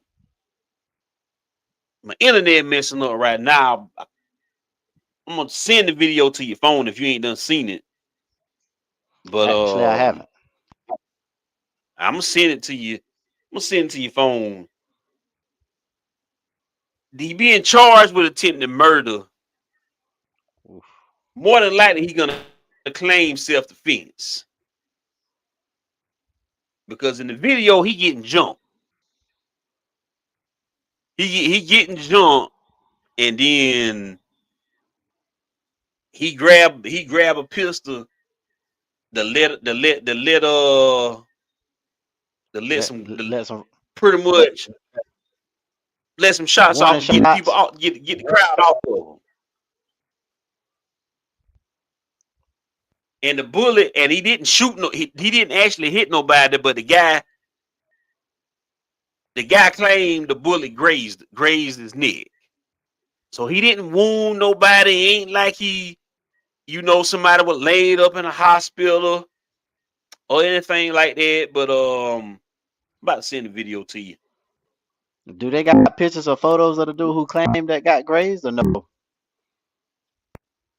S3: my internet messing up right now. I'm gonna send the video to your phone if you ain't done seen it. But
S4: Actually, I haven't.
S3: I'm gonna send it to you. I'm gonna send it to your phone. He being charged with attempted murder.
S4: Oof.
S3: More than likely, he gonna claim self defense because in the video he getting jumped. He getting jumped, and then he grab a pistol to let
S4: Let
S3: some
S4: let some
S3: pretty much let some shots
S4: warning
S3: off, get the people
S4: shots.
S3: out, get the crowd off of him. And the bullet, and he didn't shoot no, he didn't actually hit nobody, but the guy claimed the bullet grazed his neck. So he didn't wound nobody. It ain't like somebody was laid up in a hospital or anything like that. But I'm about to send the video to you.
S4: Do they got pictures or photos of the dude who claimed that got grazed or no?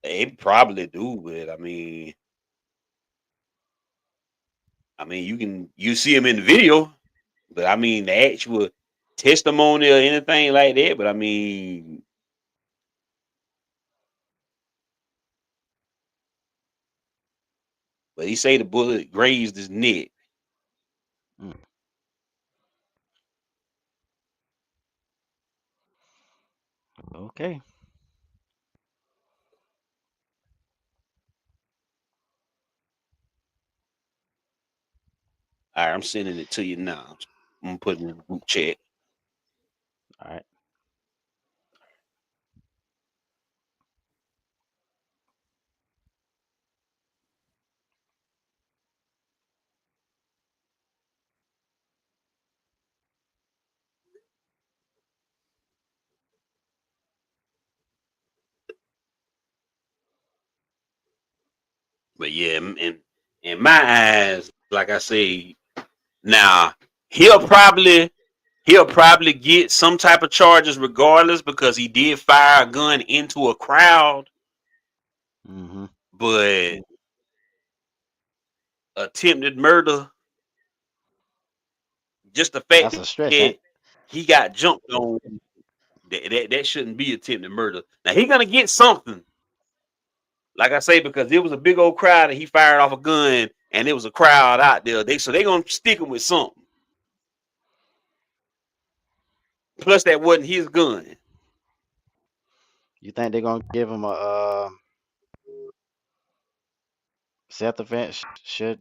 S3: They probably do, but I mean, you see him in the video, but I mean the actual testimony or anything like that. But I mean, but he say the bullet grazed his neck.
S4: Mm, okay.
S3: All right, I'm sending it to you now. I'm gonna put it in the group chat.
S4: All right.
S3: But yeah, in my eyes, like I say, now he'll probably he'll probably get some type of charges regardless because he did fire a gun into a crowd.
S4: Mm-hmm.
S3: But attempted murder, just the fact
S4: That's a stretch,
S3: that
S4: ain't?
S3: he got jumped on, that shouldn't be attempted murder. Now he gonna get something, like I say, because it was a big old crowd and he fired off a gun and there was a crowd out there. They gonna stick him with something. Plus, that wasn't his gun.
S4: You think they're gonna give him a self defense? Should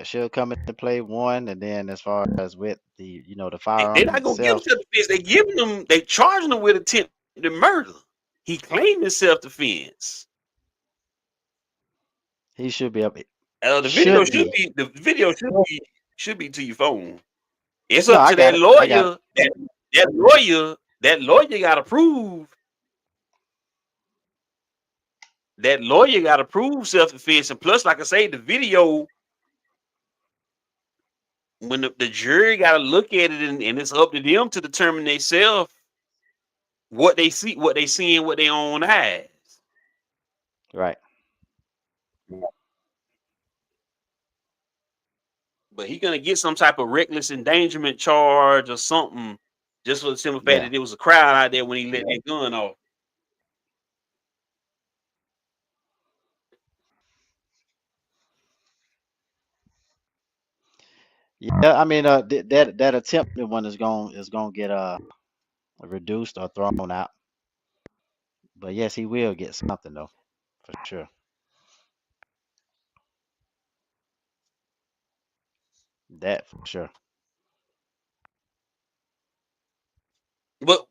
S4: should come into play one, and then as far as with the
S3: They're
S4: firearm
S3: not gonna give him
S4: itself,
S3: self defense. They giving him. They charging him with attempted murder. He claiming self defense.
S4: he should be up.
S3: The video
S4: Should
S3: should
S4: be.
S3: be should be to your phone. It's
S4: No,
S3: up
S4: I
S3: to that
S4: got it. I got it.
S3: lawyer. That lawyer got to prove. That lawyer got to prove self defense, and plus, like I say, the video, when the jury got to look at it, and it's up to them to determine themselves what they seeing with their own eyes.
S4: Right.
S3: But he gonna get some type of reckless endangerment charge or something, just for the simple fact
S4: Yeah.
S3: that there was a crowd out there when he let that gun off.
S4: Yeah. I mean, that attempted one is going get reduced or thrown out. But yes, he will get something though, for sure. That for sure.
S3: But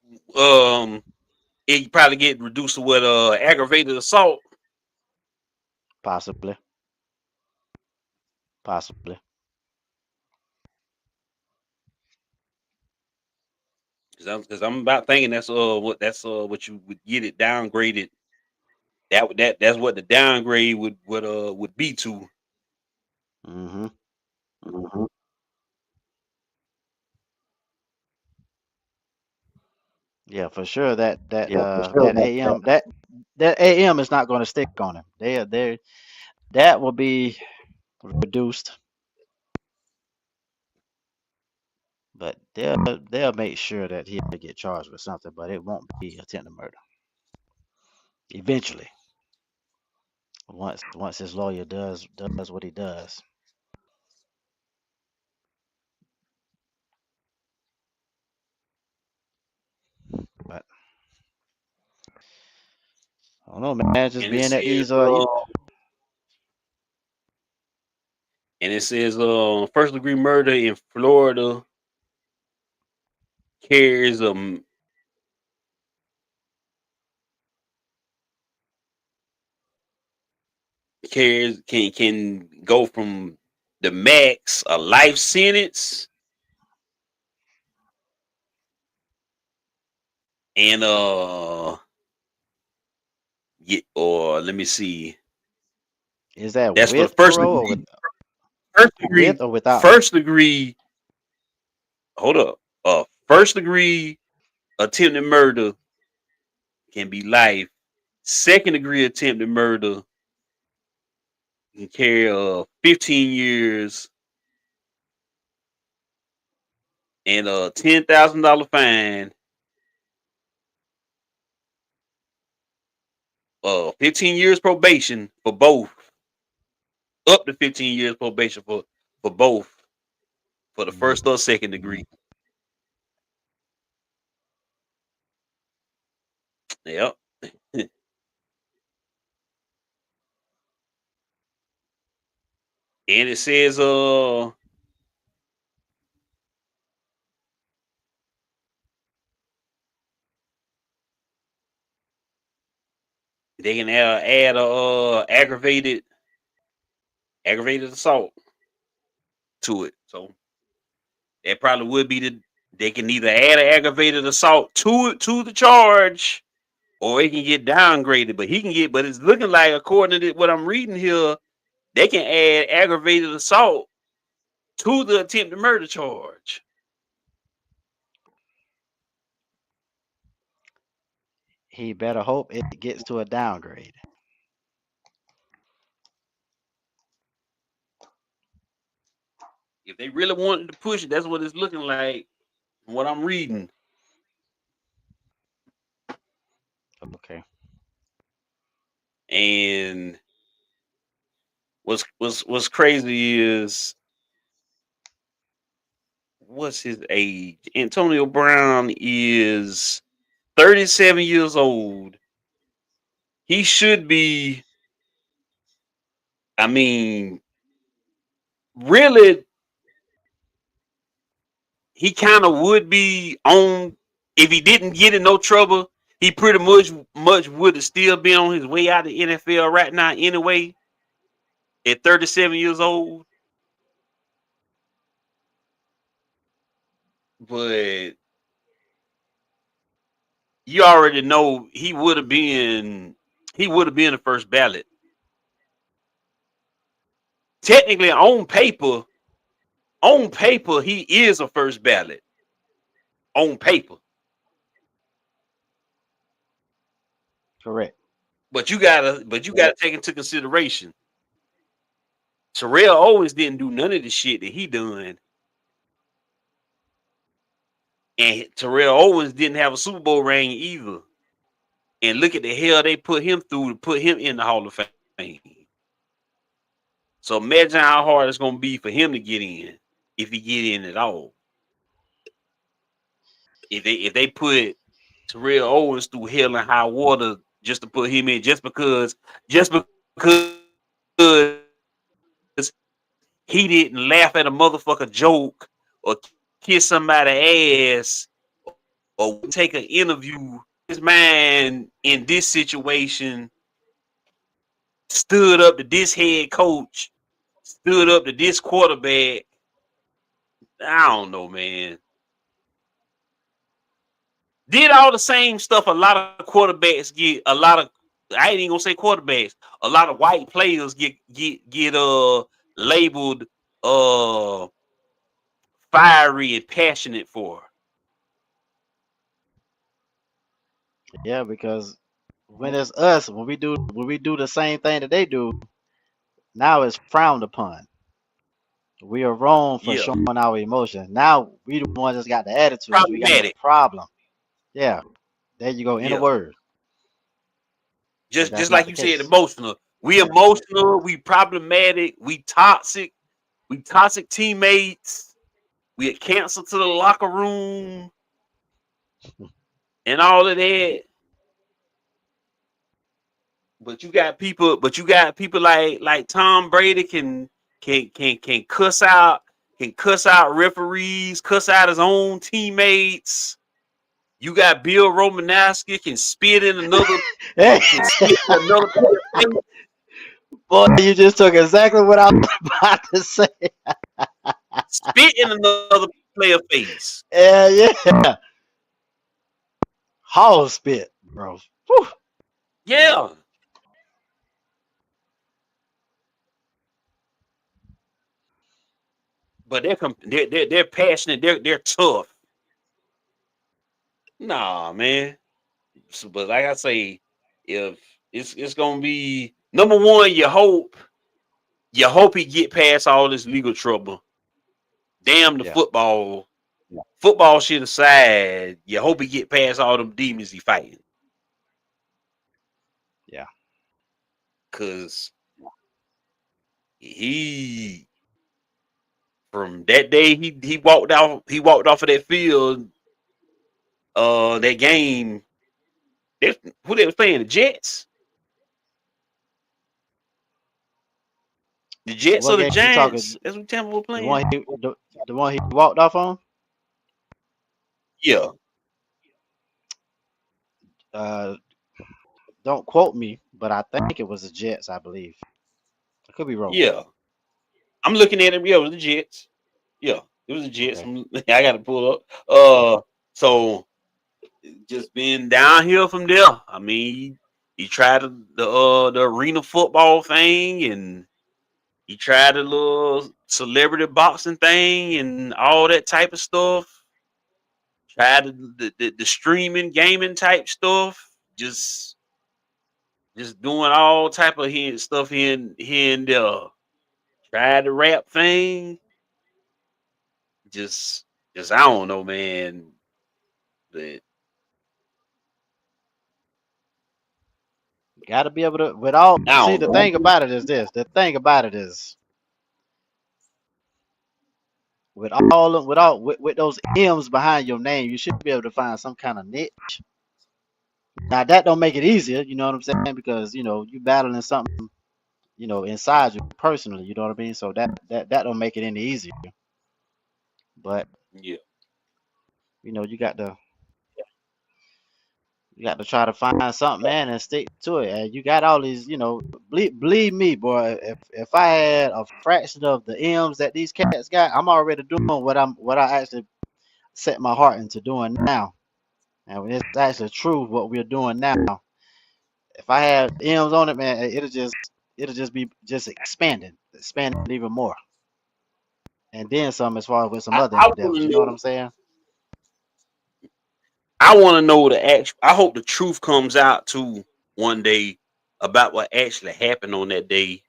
S3: it probably get reduced to what aggravated assault.
S4: Possibly. Possibly.
S3: Because I'm about thinking that's what you would get it downgraded. That's what the downgrade would be to.
S4: Mm-hmm. Yeah, for sure. That AM is not going to stick on him. They that will be reduced, but they'll make sure that he'll get charged with something, but it won't be attempted murder. Eventually, once his lawyer does what he does. But I don't know, man. Just
S3: And it
S4: being at
S3: says
S4: these
S3: first degree murder in Florida carries can go from the max a life sentence and or let me see.
S4: is that
S3: That's for the
S4: with parole or with or without?
S3: first degree. Hold up. First degree attempted murder can be life. Second degree attempted murder can carry 15 years and a $10,000 fine. 15 years probation for both. Up to 15 years probation for both for the
S4: Mhm.
S3: first or second degree. Yep. And it says they can add a aggravated assault to it. So that probably would be they can either add an aggravated assault to the charge or it can get downgraded. But it's looking like according to what I'm reading here, they can add aggravated assault to the attempted murder charge.
S4: He better hope it gets to a downgrade.
S3: If they really wanted to push it, that's what it's looking like from what I'm reading.
S4: Okay.
S3: And what's crazy is what's his age? Antonio Brown is 37 years old. He should be, I mean, really, he kind of would be on if he didn't get in no trouble. He pretty much would have still been on his way out of the NFL right now anyway. At 37 years old, but you already know he would have been the first ballot. Technically, on paper, he is a first ballot. On paper,
S4: Correct.
S3: but you gotta take into consideration. Terrell Owens didn't do none of the shit that he done, and Terrell Owens didn't have a Super Bowl ring either. And look at the hell they put him through to put him in the Hall of Fame. So imagine how hard it's gonna be for him to get in, if he get in at all. If they put Terrell Owens through hell and high water just to put him in, just because he didn't laugh at a motherfucker joke or kiss somebody ass or take an interview. His man in this situation stood up to this head coach, stood up to this quarterback. I don't know, man. Did all the same stuff a lot of quarterbacks get. A lot of, I ain't even gonna say quarterbacks. A lot of white players get labeled uh fiery and passionate for.
S4: Yeah, because when it's us, when we do the same thing that they do, now it's frowned upon. We are wrong for
S3: Yeah,
S4: showing our emotion. Now we the ones that's got the attitudes. We got the
S3: problematic.
S4: problem. Yeah, there you go. In a
S3: Yeah,
S4: word, but that's
S3: just
S4: not
S3: like
S4: the
S3: you said,
S4: case.
S3: emotional. We emotional. We problematic. We toxic. We toxic teammates. We had cancer to the locker room and all of that. But you got people like Tom Brady can cuss out referees, cuss out his own teammates. You got Bill Romanowski can
S4: Hey,
S3: spit in another player's face,
S4: boy, you just took exactly what I was about to say.
S3: spit in another player's face.
S4: Yeah, yeah. Hall spit, bro. Whew.
S3: Yeah, but they're passionate. They're tough. Nah, man. So, but like I say, if it's gonna be number one, you hope he get past all this legal trouble. Damn the
S4: Yeah,
S3: football.
S4: yeah,
S3: Football shit aside, you hope he get past all them demons he fighting.
S4: yeah.
S3: Cause he from that day he walked off of that field, that game. Who they was playing? The Jets
S4: What
S3: or the
S4: game you
S3: Giants?
S4: talking?
S3: That's what Tampa was
S4: The
S3: playing.
S4: one the one he walked off on?
S3: Yeah,
S4: Uh, don't quote me, but I think it was the Jets. I believe. I could be wrong.
S3: yeah. I'm looking at him. Yeah, it was the Jets. Yeah, it was the Jets.
S4: Okay.
S3: I got to pull up. So just been downhill from there. I mean, he tried the arena football thing, and he tried the little celebrity boxing thing, and all that type of stuff. Tried the streaming gaming type stuff. Just doing all type of stuff here and there. Tried the rap thing. Just just I don't know, man. But
S4: Got to be able to. With all,
S3: I
S4: see,
S3: don't
S4: the
S3: know.
S4: thing about it is this. The thing about it is with those M's behind your name, you should be able to find some kind of niche. Now that don't make it easier. You know what I'm saying? Because you battling something inside you personally. You know what I mean? So that don't make it any easier. But
S3: Yeah.
S4: you got to try to find something, man, and stick to it. And you got all these, believe me, boy. If I had a fraction of the M's that these cats got, I'm already doing what I actually set my heart into doing now. And when it's actually true what we're doing now. If I had M's on it, man, it'll just be just expanding even more. And then some as far as with some
S3: I,
S4: other
S3: I want
S4: endeavors.
S3: to
S4: You know what
S3: know.
S4: I'm saying?
S3: I want to know the actual. I hope the truth comes out too one day about what actually happened on that day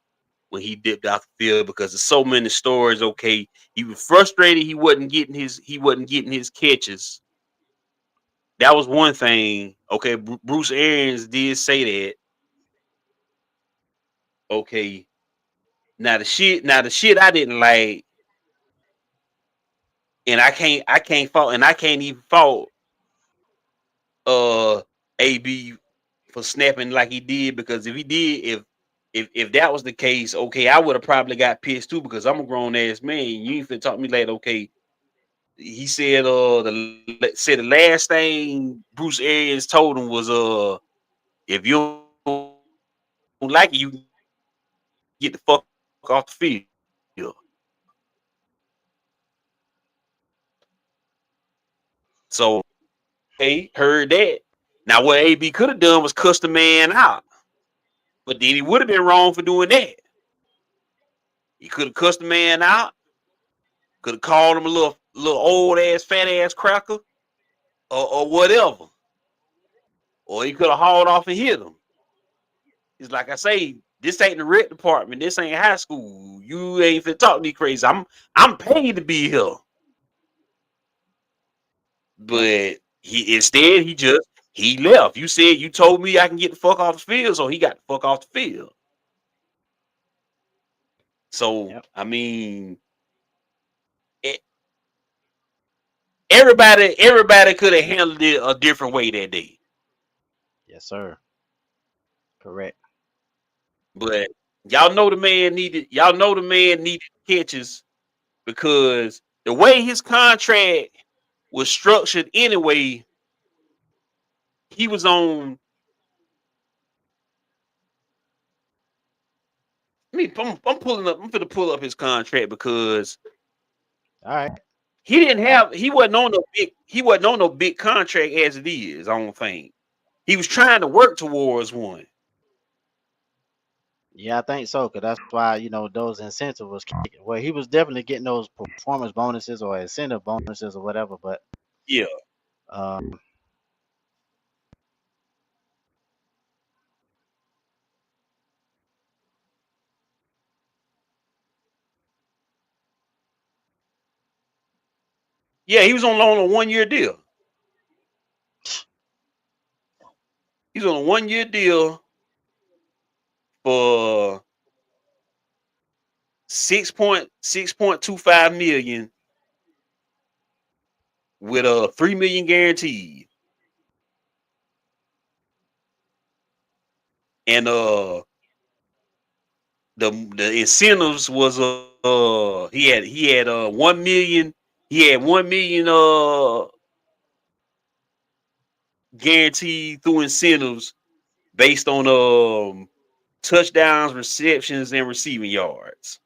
S3: when he dipped out the field, because there's so many stories. Okay, he was frustrated. He wasn't getting his catches. That was one thing. Okay, Bruce Arians did say that. Okay, now the shit I didn't like, and I can't even fault AB for snapping like he did, because if he did, if that was the case, okay, I would have probably got pissed too, because I'm a grown ass man. You ain't finna talk to me like, okay. He said the last thing Bruce Arians told him was if you don't like it, you can get the fuck off the field. So hey, heard that. Now what AB could have done was cuss the man out. But then he would have been wrong for doing that. He could have cussed the man out, could have called him a little old ass, fat ass cracker, or whatever. Or he could have hauled off and hit him. It's like I say, this ain't the rec department. This ain't high school. You ain't finna talk me crazy. I'm paid to be here. But he left. You said you told me I can get the fuck off the field, so he got the fuck off the field. So I mean, everybody could have handled it a different way that day.
S4: Yes, sir. Correct.
S3: But y'all know the man needed catches, because the way his contract was structured anyway, he was on. I'm pulling up. I'm gonna pull up his contract, because
S4: all right,
S3: he wasn't on no big contract as it is. I don't think he was trying to work towards one.
S4: yeah, I think so, because that's why those incentives was kicking. Well, he was definitely getting those performance bonuses or incentive bonuses or whatever, but
S3: Yeah.
S4: Um,
S3: Yeah, he was on a 1 year deal. He's on a 1 year deal for 6.25 million with a 3 million guaranteed. And the incentives was he had 1 million. He had 1 million guaranteed through incentives based on touchdowns, receptions, and receiving yards.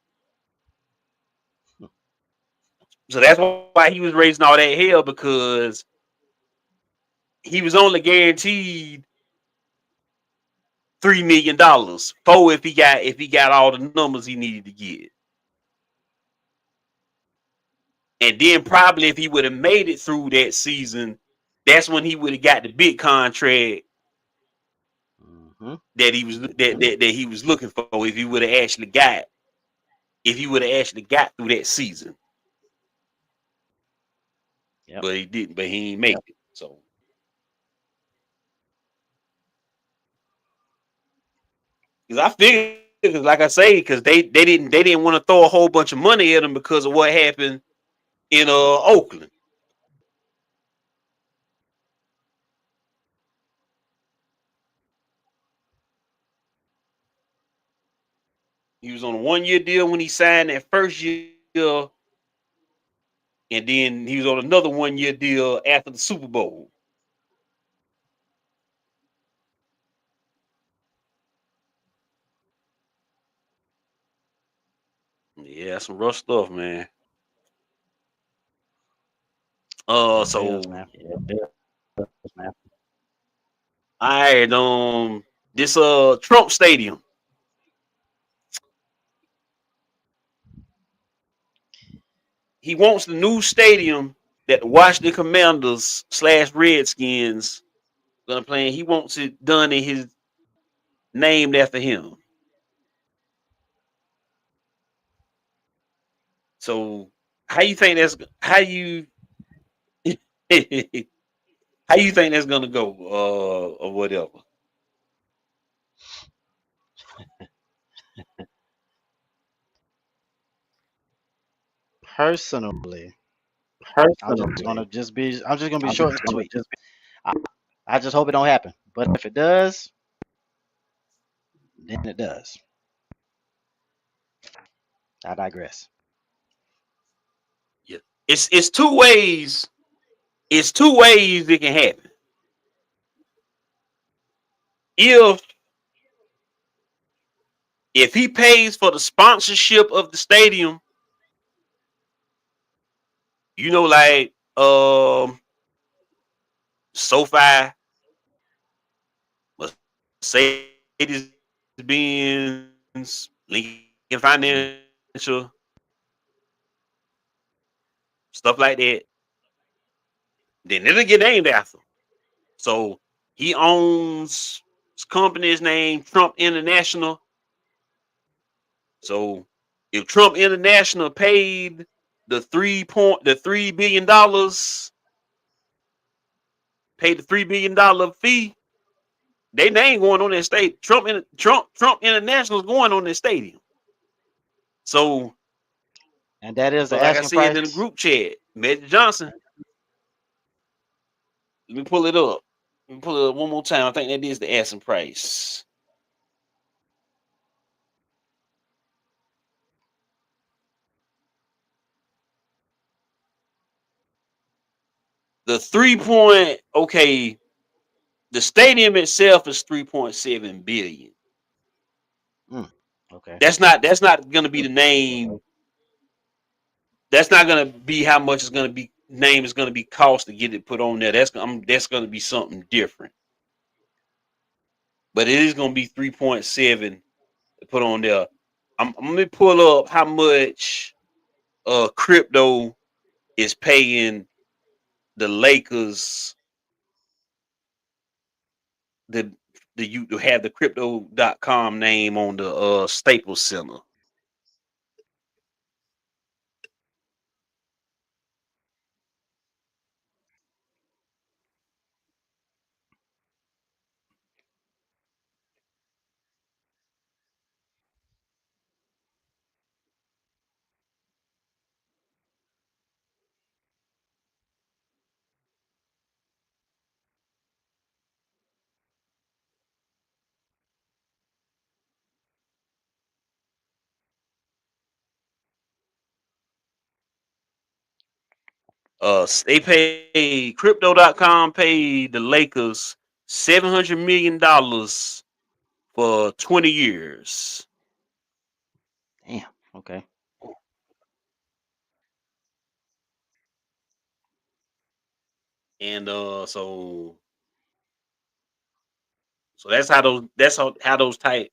S3: So that's why he was raising all that hell, because he was only guaranteed $3 million. Four if he got all the numbers he needed to get. And then probably if he would have made it through that season, that's when he would have got the big contract that he was looking for. If he would have actually got through that season.
S4: Yep.
S3: But he didn't. But he ain't make it. So. Because I figured, like I say, because they didn't want to throw a whole bunch of money at him because of what happened in Oakland. He was on a 1 year deal when he signed that first year, and then he was on another 1 year deal after the Super Bowl. Yeah, some rough stuff, man. So
S4: man.
S3: I this Trump Stadium. He wants the new stadium that the Washington Commanders / Redskins gonna play. He wants it done in his named after him. So how you think that's how you how you think that's gonna go or whatever?
S4: Personally, I'm just gonna be short and sweet. I just hope it don't happen. But if it does, then it does. I digress.
S3: Yeah. It's two ways. It's two ways it can happen. If if he pays for the sponsorship of the stadium, like SoFi, Mercedes Benz, Lincoln
S4: Hmm.
S3: Financial, stuff like that, then it'll get named after him. So he owns his company's name Trump International. So if Trump International paid the $3 billion, paid the $3 billion fee, they name going on that state. Trump International is going on that stadium. So,
S4: And that is
S3: so
S4: the
S3: like I
S4: asking
S3: said in the
S4: price.
S3: group chat, Magic Johnson. Let me pull it up. Let me pull it up one more time. I think that is the asking price. The the stadium itself is 3.7 billion.
S4: Mm, okay.
S3: That's not gonna be the name. That's not gonna be how much it's gonna be name is gonna be cost to get it put on there. That's gonna be something different. But it is gonna be 3.7 to put on there. I'm gonna pull up how much crypto is paying the Lakers the you to have the crypto.com name on the Staples Center. They pay crypto.com paid the Lakers $700 million for 20 years.
S4: Damn. Okay.
S3: And so that's how those type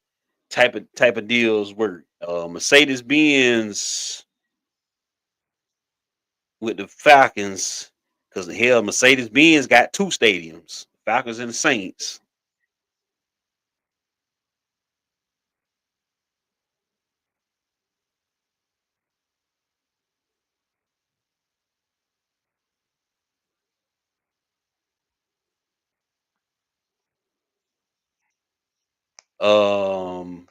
S3: of deals work. Mercedes Benz with the Falcons, because the hell Mercedes Benz got two stadiums, Falcons and the Saints. Um,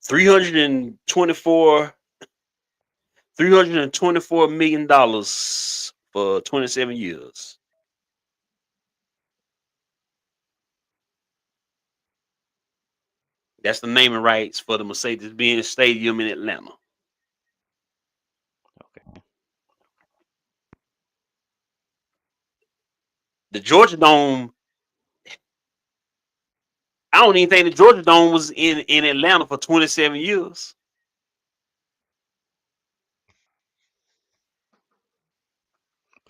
S3: 324 $324 million for 27 years. That's the naming rights for the Mercedes Benz Stadium in Atlanta.
S4: Okay.
S3: The Georgia Dome, I don't even think the Georgia Dome was in Atlanta for 27 years.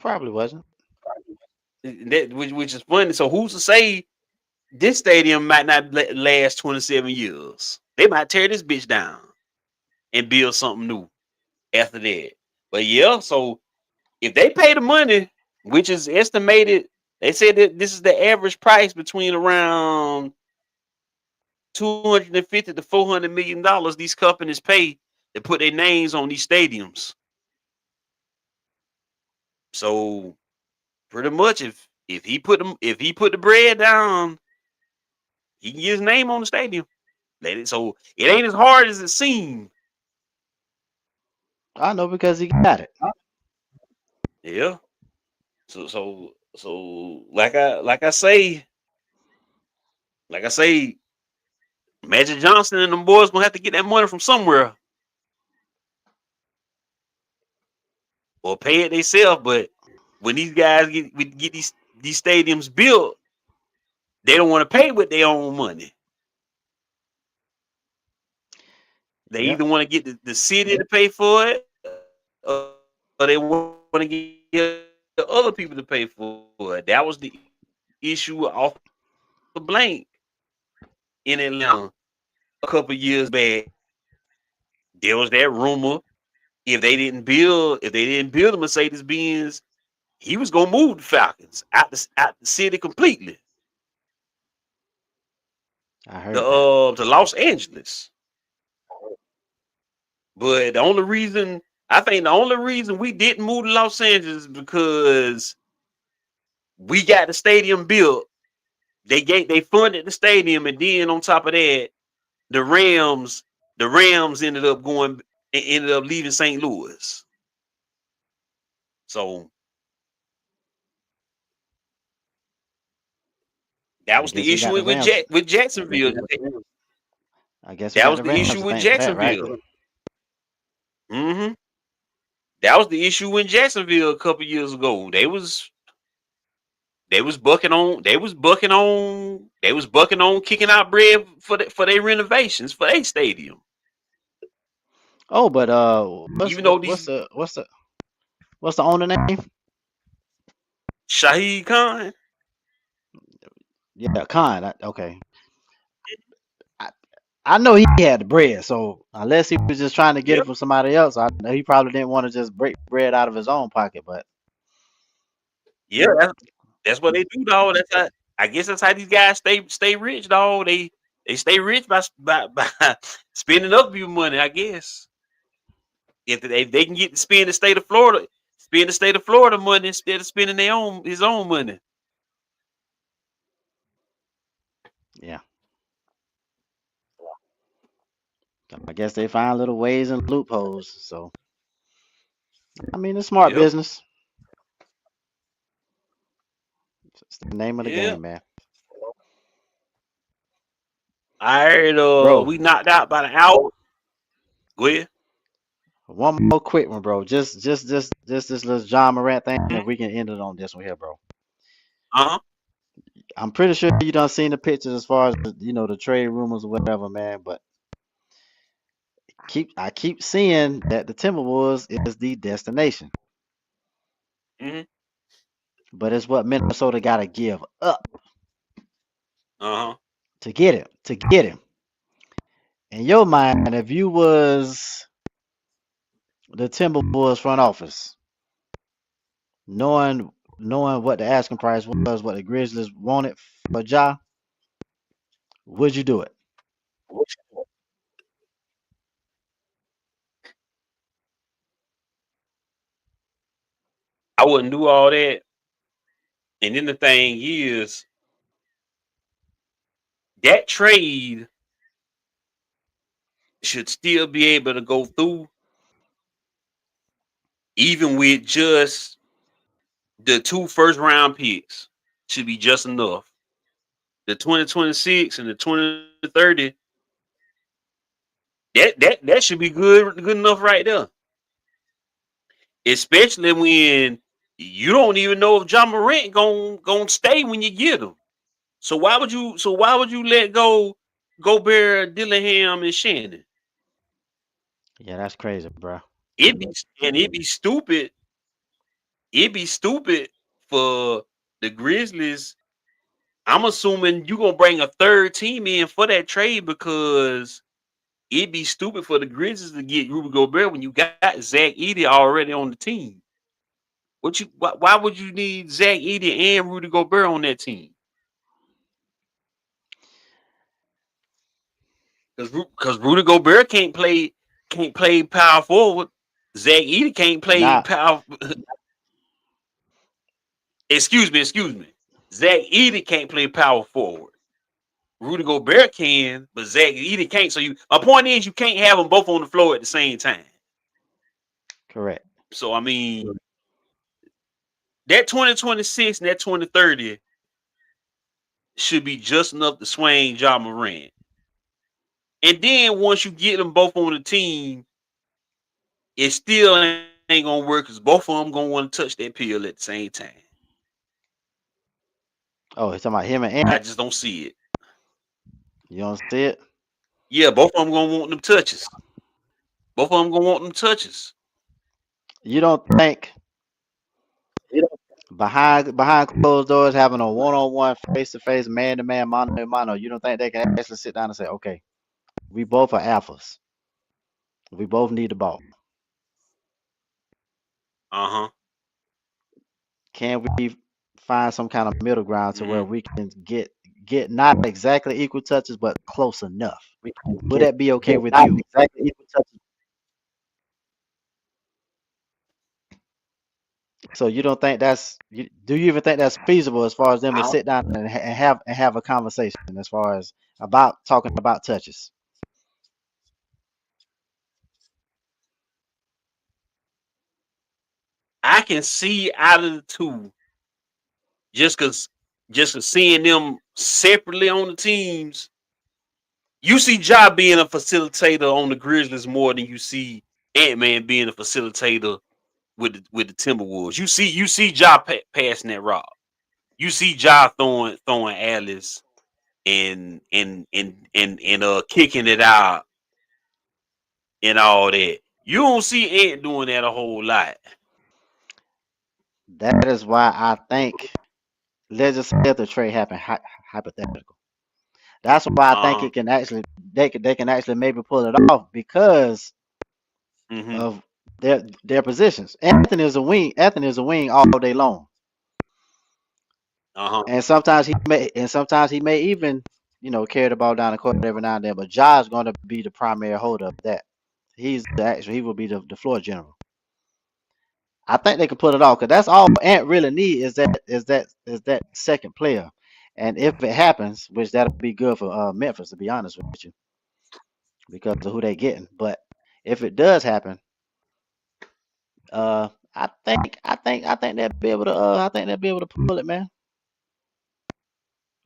S4: Probably wasn't.
S3: Which is funny. So who's to say this stadium might not last 27 years? They might tear this bitch down and build something new after that. But yeah, so if they pay the money, which is estimated, they said that this is the average price between around 250 to $400 million these companies pay to put their names on these stadiums. So pretty much, If he put the bread down, he can get his name on the stadium. So it ain't as hard as it seems.
S4: I know because he got it.
S3: Yeah. So like I say, Magic Johnson and them boys gonna have to get that money from somewhere or pay it themselves. But when these guys get these stadiums built, they don't want to pay with their own money. They
S4: Yep.
S3: either want to get the city to pay for it, or they want to get the other people to pay for it. That was the issue off the blank in Atlanta a couple years back. There was that rumor if they didn't build a Mercedes Benz, he was gonna move the Falcons out the city completely.
S4: I heard that.
S3: To Los Angeles. But I think the only reason we didn't move to Los Angeles is because we got the stadium built. They funded the stadium, and then on top of that, the Rams ended up leaving St. Louis. So that
S4: I
S3: was
S4: guess
S3: the
S4: we got
S3: issue
S4: the Rams.
S3: with Jacksonville.
S4: I guess we
S3: That
S4: got
S3: was
S4: the
S3: the
S4: Rams
S3: issue
S4: to
S3: with
S4: thank for that, right?
S3: Jacksonville. Mm-hmm. That was the issue in Jacksonville a couple years ago. They was bucking on kicking out bread for their renovations for their stadium.
S4: Oh, but
S3: Even though these
S4: what's the owner name?
S3: Shahid Khan,
S4: Yeah, Khan. Okay. I know he had the bread, so unless he was just trying to get
S3: yeah,
S4: it from somebody else, I know he probably didn't want to just break bread out of his own pocket. But
S3: yeah, that's what they do, dog. I guess that's how these guys stay rich, dog. They stay rich by spending other people's money, I guess. If they can get to spend the state of Florida money instead of spending his own money.
S4: yeah, I guess they find little ways and loopholes. So I mean, it's smart
S3: Yep.
S4: business. It's the name of the
S3: Yeah.
S4: game, man.
S3: I heard
S4: Bro,
S3: we knocked out by the hour. Go ahead.
S4: one more quick one, bro. Just this little John Morant thing.
S3: Mm-hmm.
S4: If we can end it on this one here, bro.
S3: Uh-huh.
S4: I'm pretty sure you done seen the pictures as far as the trade rumors or whatever, man. But I keep seeing that the Timberwolves is the destination,
S3: Mm-hmm.
S4: but it's what Minnesota got to give up
S3: Uh-huh.
S4: to get him. To get him. In your mind, if you was the Timberwolves front office, knowing what the asking price was, what the Grizzlies wanted for Ja, would you do it?
S3: I wouldn't do all that. And then the thing is, that trade should still be able to go through, even with just the 2 first-round picks. Should be just enough. The 2026 and the 2030, that should be good enough right there. Especially when you don't even know if John Morant gon' stay when you get him. So why would you let go Gobert, Dillingham, and Shannon?
S4: Yeah, that's crazy, bro.
S3: It'd be stupid. It'd be stupid for the Grizzlies. I'm assuming you gonna bring a third team in for that trade because it'd be stupid for the Grizzlies to get Rudy Gobert when you got Zach Edey already on the team. Why would you need Zach Edey and Rudy Gobert on that team? Because Rudy Gobert can't play power forward. Zach Edey can't play
S4: Now,
S3: power. Excuse me. Zach Edey can't play power forward. Rudy Gobert can, but Zach Edey can't. So my point is, you can't have them both on the floor at the same time.
S4: Correct.
S3: So I mean, that 2026 and that 2030 should be just enough to swing Ja Morant. And then once you get them both on the team, it still ain't gonna work because both of them gonna want to touch that pill at the same time.
S4: Oh, he's talking about him and
S3: I
S4: Ant.
S3: just don't see it.
S4: You don't see it?
S3: Yeah, both of them gonna want them touches. Both of them gonna want them touches.
S4: You don't think behind closed doors, having a one-on-one, face-to-face, man-to-man, mano-to-mano, you don't think they can actually sit down and say, okay, we both are alphas. We both need the ball.
S3: Uh-huh.
S4: Can we find some kind of middle ground to where
S3: Mhm.
S4: we can get not exactly equal touches, but close enough? Would that be okay with
S5: Not
S4: you?
S5: exactly equal touches.
S4: So you don't think do you even think that's feasible as far as them
S5: I
S4: to
S5: don't,
S4: sit down and have a conversation as far as talking about touches?
S3: I can see out of the two, just cause seeing them separately on the teams, you see Ja being a facilitator on the Grizzlies more than you see Ant-Man being a facilitator with the Timberwolves. You see Ja passing that rock. You see Ja throwing Alice and kicking it out and all that. You don't see Ant doing that a whole lot.
S4: That is why I think, let's just say if the trade happened, hypothetical. That's why I think
S3: Uh-huh.
S4: it can actually they can actually maybe pull it off because
S3: Mm-hmm.
S4: of their positions. Anthony is a wing. Anthony is a wing all day long,
S3: Uh-huh.
S4: and sometimes he may even carry the ball down the court every now and then. But Ja is going to be the primary holder of that. He will be the floor general. I think they can put it off because that's all Ant really need is that second player. And if it happens, which that'll be good for Memphis, to be honest with you, because of who they getting. But if it does happen, I think they'll be able to pull it, man.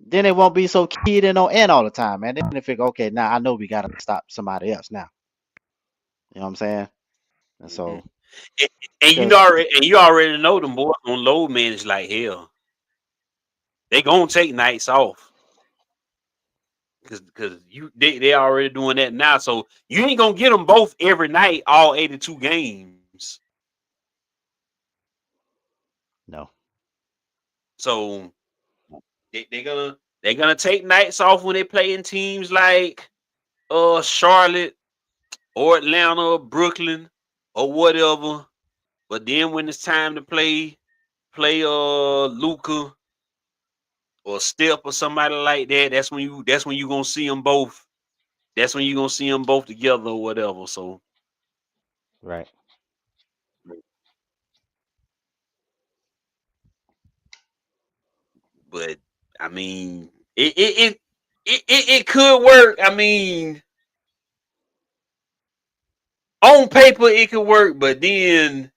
S4: Then it won't be so keyed in on Ant all the time, man. Then they figure, okay, now I know we gotta stop somebody else now. You know what I'm saying? And
S3: Mm-hmm.
S4: so,
S3: And
S4: because
S3: you already know them boys on load manage like hell. They gonna take nights off because they already doing that now. So you ain't gonna get them both every night, all 82 games.
S4: no,
S3: So they're gonna take nights off when they play in teams like Charlotte or Atlanta or Brooklyn or whatever. But then when it's time to play Luca or Step or somebody like that, that's when you gonna see them both. That's when you gonna see them both together or whatever. So,
S4: right.
S3: but I mean, it could work. I mean, on paper it could work, but then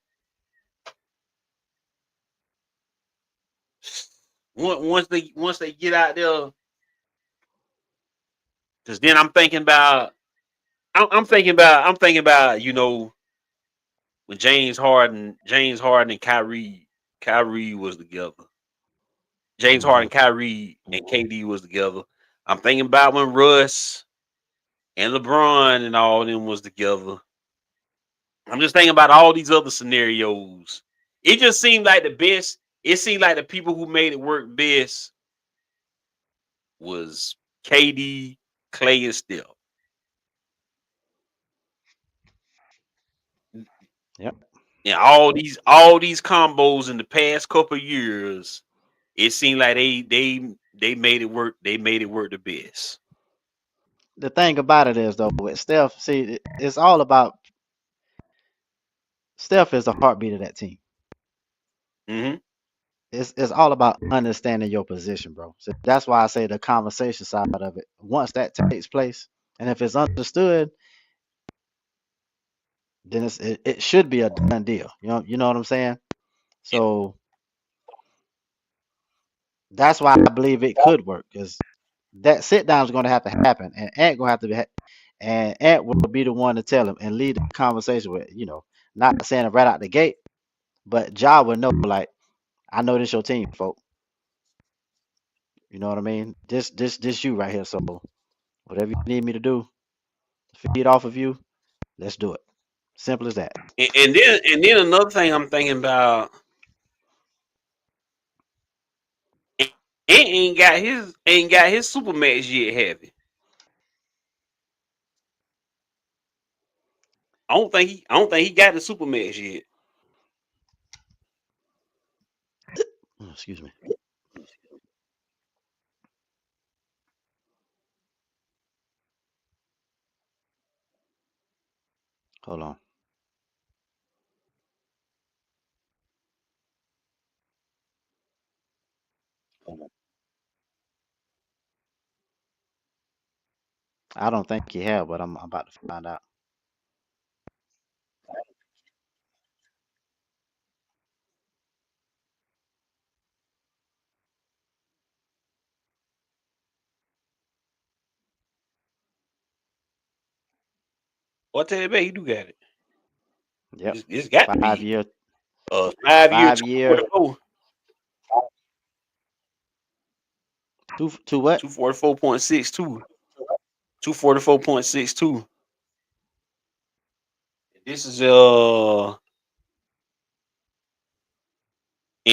S3: once they get out there, because then I'm thinking about when James Harden and Kyrie was together. James
S4: Hmm.
S3: Harden, Kyrie, and KD was together. I'm thinking about when Russ and LeBron and all of them was together. I'm just thinking about all these other scenarios. It just seemed like the best. It seemed like the people who made it work best was KD, Clay, and Steph.
S4: Yep.
S3: And all these combos in the past couple of years, it seemed like they made it work. They made it work the best.
S4: The thing about it is though, with Steph, see, it's all about Steph is the heartbeat of that team.
S3: Hmm.
S4: it's all about understanding your position, bro. So that's why I say the conversation side of it. Once that takes place, and if it's understood, then it should be a done deal. You know what I'm saying? So that's why I believe it could work because that sit down is going to have to happen, and Ant gonna have to be, and Ant will be the one to tell him and lead the conversation with, not saying it right out the gate, but Ja would know, like, I know this your team, folk. You know what I mean? This you right here. So whatever you need me to do to feed off of you, let's do it. Simple as that.
S3: And then another thing I'm thinking about, ain't got his Supermax yet, have he? I don't think he got the Supermax yet.
S4: Oh, excuse me. Hold on. I don't think he have, but I'm about to find out.
S3: Well, I tell you, man, he do got it.
S4: Yep.
S3: It's got to
S4: 5 year,
S3: be 5 year
S4: 5 year,
S3: 244,
S4: two what?
S3: 244.62, 244.62. This is an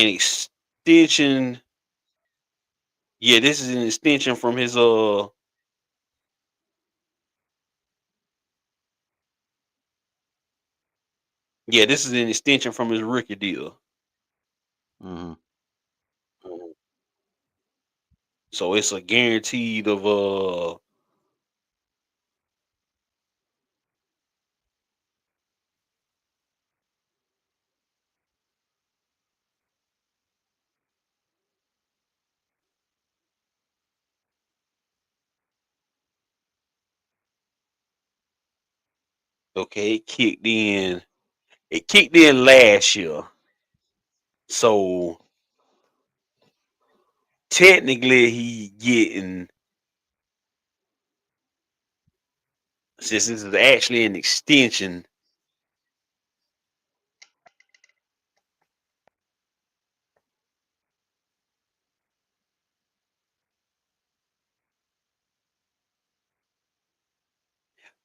S3: extension. Yeah, this is an extension from his yeah, this is an extension from his rookie deal.
S4: Hmm.
S3: So it's a guaranteed of okay, it kicked in last year. So technically he getting, since this is actually an extension.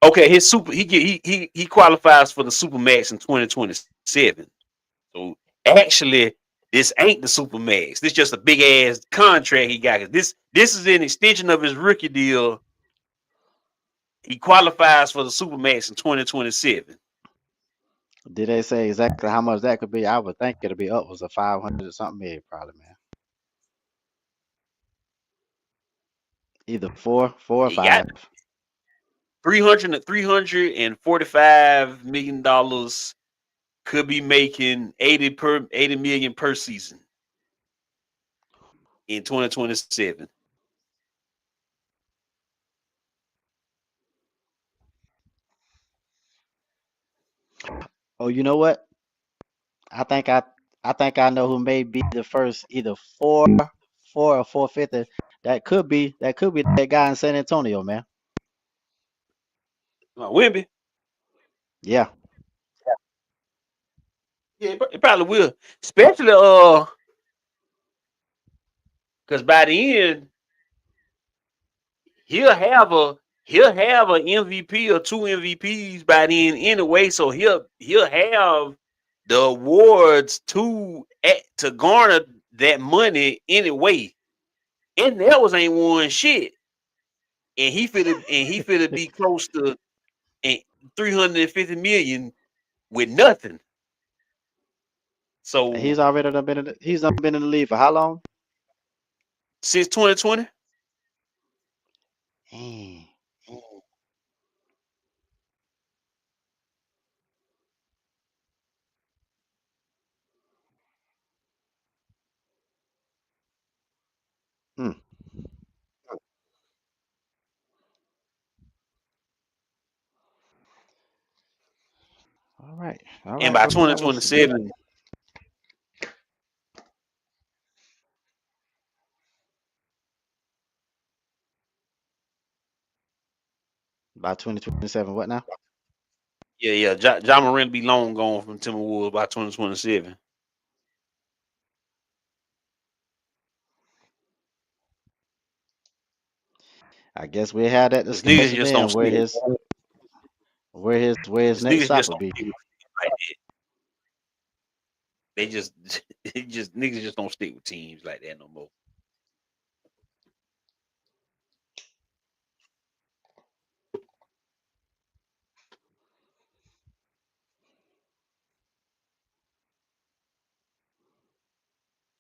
S3: Okay, his super he qualifies for the Supermax in 2027. So actually, this ain't the Supermax. This just a big ass contract he got. 'Cause this is an extension of his rookie deal. He qualifies for the Supermax in 2027.
S4: Did they say exactly how much that could be? I would think it'll be upwards of 500 or something million, probably, man. Either four or
S3: He got
S4: five.
S3: 345 million dollars. Could be making 80 million per season in 2027.
S4: Oh, you know what? I think I I think I know who may be the first, either four or 450. That could be that guy in San Antonio, man.
S3: Wimby,
S4: Yeah.
S3: yeah, it probably will. Especially because by the end he'll have a he'll have an MVP or two MVPs by then anyway. So he'll have the awards to garner that money anyway. And that was ain't won shit. And he finna be close to 350 million with nothing. So
S4: He's done been in the league for how long?
S3: since 2020,
S4: Mm. All
S3: And
S4: right,
S3: by
S4: bro. That was
S3: 2027,
S4: by 2027. What now?
S3: yeah, John Moran be long gone from Timberwolves by 2027.
S4: I guess we had that
S3: Because niggas
S4: discussion
S3: just don't
S4: then,
S3: stick.
S4: where his
S3: Because
S4: next
S3: niggas
S4: stop
S3: just
S4: would
S3: don't
S4: be.
S3: stick with teams like that. They just, niggas just don't stick with teams like that no more.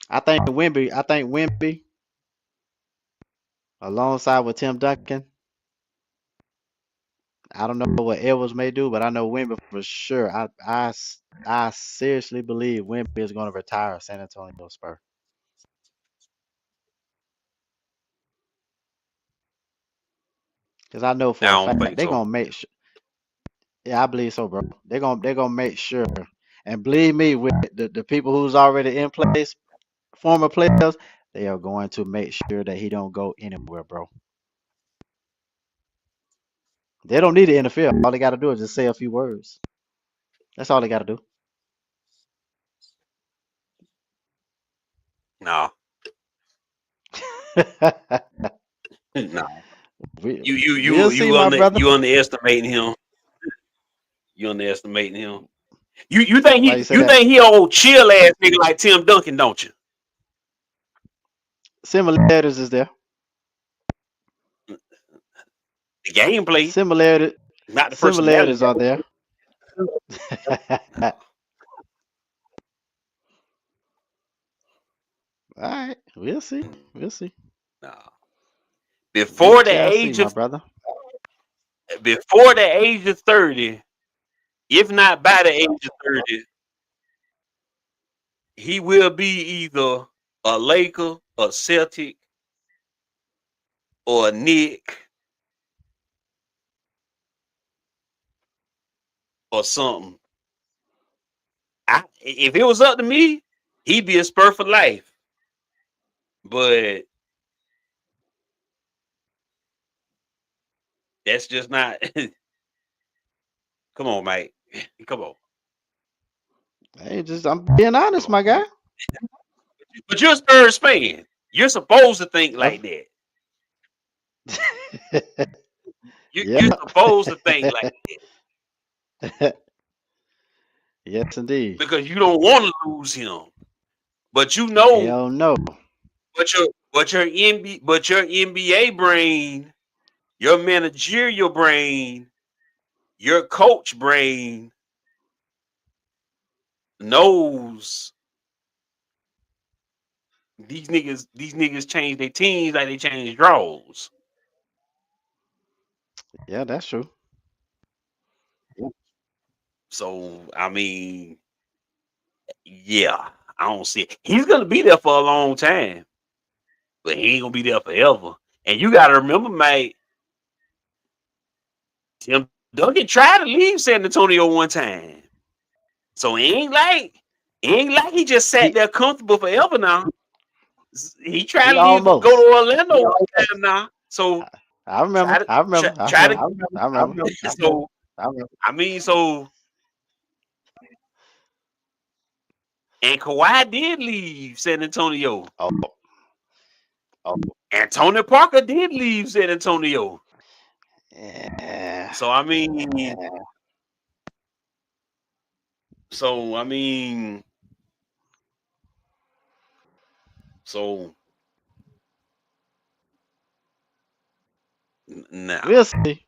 S4: I think Wimby, alongside with Tim Duncan. I don't know what Edwards may do, but I know Wimby for sure. I seriously believe Wimby is going to retire a San Antonio Spurs. Because I know
S3: I
S4: for a
S3: don't
S4: fact
S3: think
S4: they're
S3: so.
S4: gonna make sure. Yeah, I believe so, bro. They're gonna make sure. And believe me, with the people who's already in place, former players, they are going to make sure that he don't go anywhere, bro. They don't need to interfere. All they got to do is just say a few words. That's all they got to
S3: No,
S4: do.
S3: no.
S4: we
S3: You you
S4: we'll
S3: you
S4: see,
S3: you
S4: my
S3: under
S4: brother.
S3: you underestimating him. You underestimating him. You think
S4: Why you say
S3: you
S4: that?
S3: think he old chill ass nigga like Tim Duncan, don't you?
S4: Similarities is there.
S3: The gameplay,
S4: Similarity
S3: not the personality.
S4: similarities are there. All right, we'll see. We'll see.
S3: No.
S4: We
S3: Before the
S4: shall see,
S3: age
S4: my
S3: of
S4: brother.
S3: 30, if not by the age of 30, he will be either a Laker, a Celtic, or a Nick or something. If it was up to me, he'd be a Spur for life. But that's just not. Come on, mate. Come on.
S4: Hey, just I'm being
S3: Come
S4: honest,
S3: on.
S4: my guy.
S3: But you're a Spurs fan. You're supposed to think like
S4: Of-
S3: that.
S4: yeah.
S3: You're supposed to think like that
S4: Yes, indeed.
S3: because you don't want to lose him. But you know,
S4: Hell no.
S3: but your NBA brain, your managerial brain, your coach brain knows these niggas change their teams like they change draws.
S4: Yeah, that's true.
S3: So I mean, yeah, I don't see it. He's gonna be there for a long time, but he ain't gonna be there forever. And you gotta remember, mate, Tim Duncan tried to leave San Antonio one time. So it ain't like he just sat
S4: He
S3: there comfortable forever now. He tried
S4: he
S3: to leave, go
S4: almost.
S3: to Orlando one time now. So
S4: I
S3: try
S4: remember.
S3: to
S4: I
S3: try,
S4: remember. I
S3: try to.
S4: remember. I remember.
S3: So
S4: I remember.
S3: I mean, so and Kawhi did leave San Antonio.
S4: Oh,
S3: And Tony Parker did leave San Antonio.
S4: yeah.
S3: So I mean, so I mean, so nah.
S4: We'll see.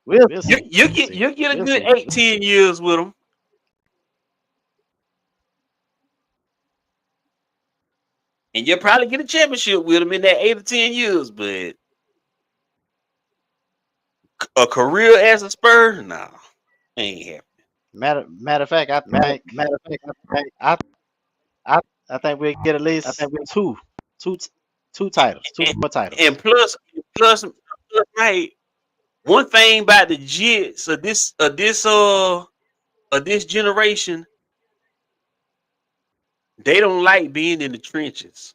S4: We'll
S3: You
S4: see.
S3: you
S4: We'll
S3: get
S4: see.
S3: you get a
S4: We'll
S3: good
S4: see.
S3: 8-10 years with him, and you'll probably get a championship with him in that 8 or 10 years. But a career as a Spur, nah, ain't happening.
S4: Matter of fact, think I I I think we'll get at least two, two titles, two
S3: And,
S4: more
S3: and
S4: titles.
S3: plus, mate, one thing about the Jets of this of this generation, they don't like being in the trenches.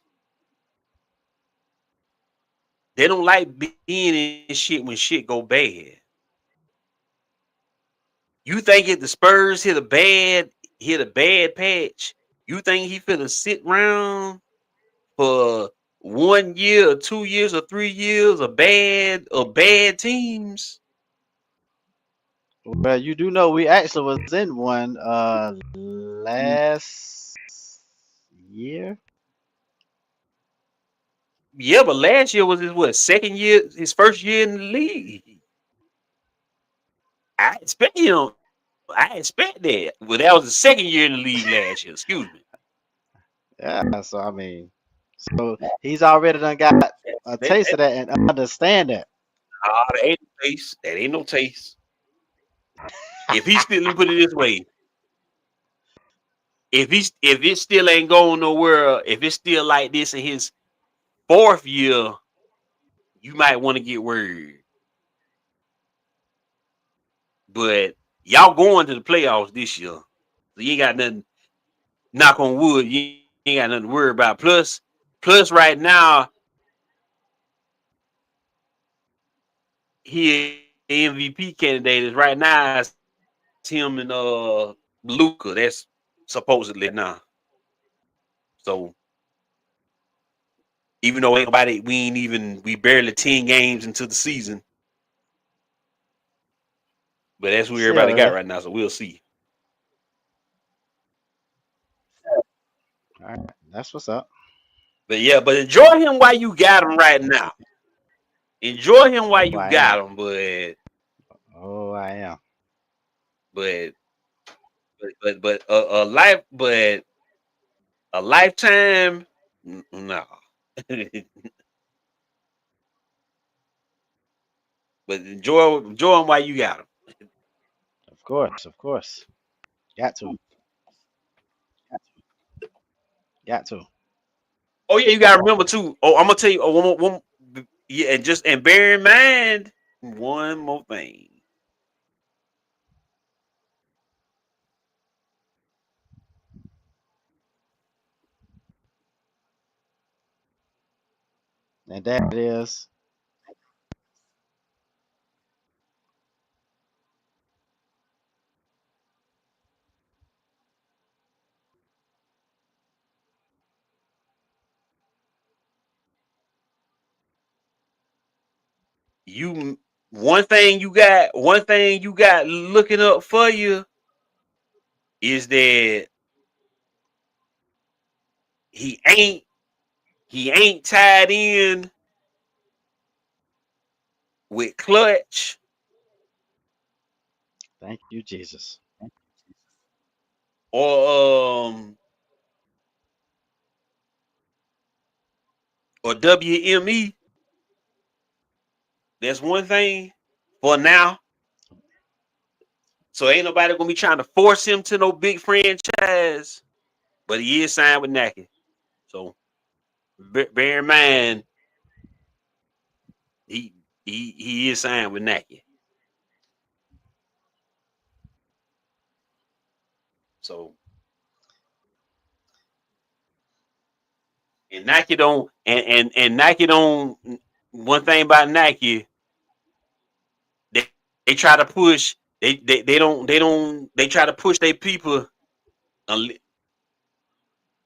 S3: They don't like being in shit when shit go bad. You think if the Spurs hit a bad patch, you think he finna sit around for 1 year or 2 years or 3 years of bad teams?
S4: Well, you do know we actually was in one last year.
S3: Yeah, but last year was second year, his first year in the league. I expect I expect that. Well, that was the second year in the league last year. Excuse me.
S4: Yeah, so I mean, so he's already done got a taste of that and understand that.
S3: That ain't no taste. That ain't no taste. If he still, let me put it this way: if it still ain't going nowhere, if it's still like this in his fourth year, you might want to get worried. But y'all going to the playoffs this year, so you ain't got nothing. Knock on wood, you ain't got nothing to worry about. Plus, right now he MVP candidate is right now. It's him and Luca. That's supposedly now. So even though ain't nobody, we barely 10 games into the season, but that's who everybody
S4: Still,
S3: got
S4: yeah.
S3: right now. So we'll see.
S4: All right, that's what's up.
S3: But yeah, but enjoy him while you got him right now. Enjoy him while
S4: Oh,
S3: you
S4: I am.
S3: got him,
S4: Oh, I am.
S3: but but a lifetime, no. But enjoy him while you got him.
S4: Of course, of course. Got to, got to.
S3: Oh yeah, you gotta remember too. Oh, I'm gonna tell you. Oh, yeah, and bear in mind one more thing.
S4: And that is,
S3: You one thing you got looking up for you is that he ain't he ain't tied in with Clutch
S4: thank you, Jesus.
S3: or WME. That's one thing for now. So ain't nobody gonna be trying to force him to no big franchise, but he is signed with Nike. So bear in mind he he is signed with Nike. So and Nike don't and Nike don't. One thing about Nike, they, they try to push. They try to push their people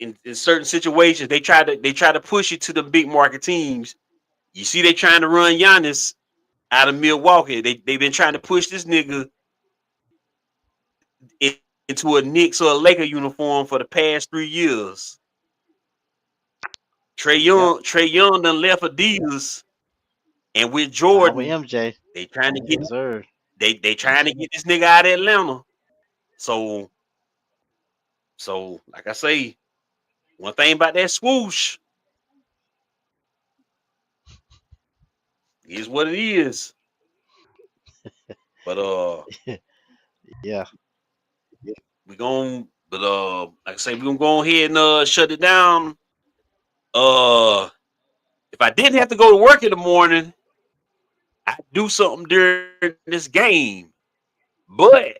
S3: in certain situations. They try to push you to the big market teams. You see, they trying to run Giannis out of Milwaukee. They've been trying to push this nigga in, into a Knicks or a Laker uniform for the past 3 years.
S4: Yep.
S3: Trey Young done left Adidas, and with
S4: Sign with
S3: Jordan,
S4: MJ.
S3: they trying to get
S4: Yes, sir.
S3: they trying to get this nigga out of Atlanta. So like I say, one thing about that swoosh is what it is. But
S4: Yeah.
S3: we gon' but like I say, we gonna go ahead and shut it down. If I didn't have to go to work in the morning, I'd do something during this game. But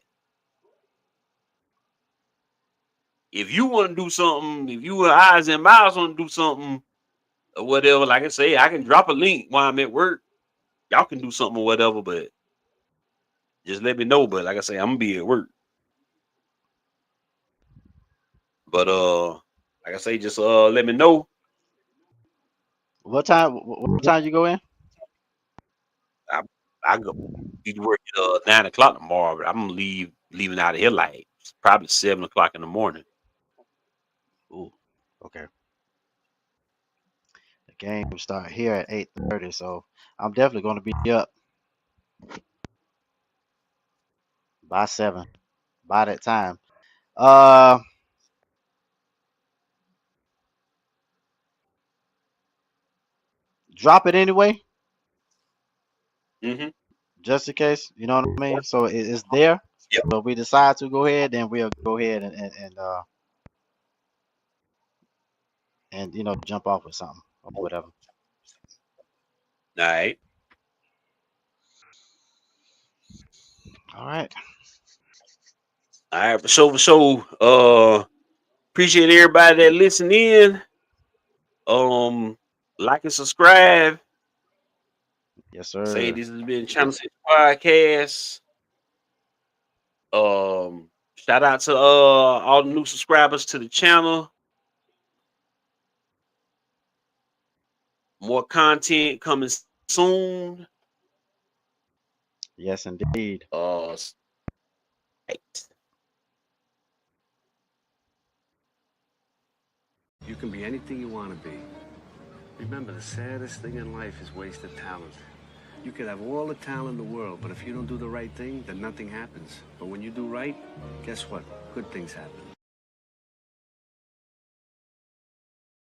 S3: if you want to do something, if you and Eyes and Miles want to do something or whatever, like I say, I can drop a link while I'm at work. Y'all can do something or whatever, but just let me know. But like I say, I'm gonna be at work. But like I say, just let me know.
S4: What time? What time you go in?
S3: I go be to work at 9 o'clock tomorrow, but I'm gonna leaving out of here like probably 7 o'clock in the morning.
S4: Ooh, okay. The game will start here at 8:30, so I'm definitely gonna be up by 7 by that time. Uh, drop it anyway,
S3: Mm-hmm.
S4: just in case. You know what I mean? So it's there.
S3: Yep.
S4: So if we decide to go ahead, then we'll go ahead and jump off or something or whatever.
S3: All right.
S4: All right.
S3: All right. So appreciate everybody that listen in. Like and subscribe.
S4: Yes,
S3: Say
S4: sir.
S3: this has been Channel 6 Podcast. Shout out to all the new subscribers to the channel. More content coming soon.
S4: Yes, indeed.
S3: Right.
S6: You can be anything you want to be. Remember, the saddest thing in life is wasted talent. You could have all the talent in the world, but if you don't do the right thing, then nothing happens. But when you do right, guess what? Good things happen.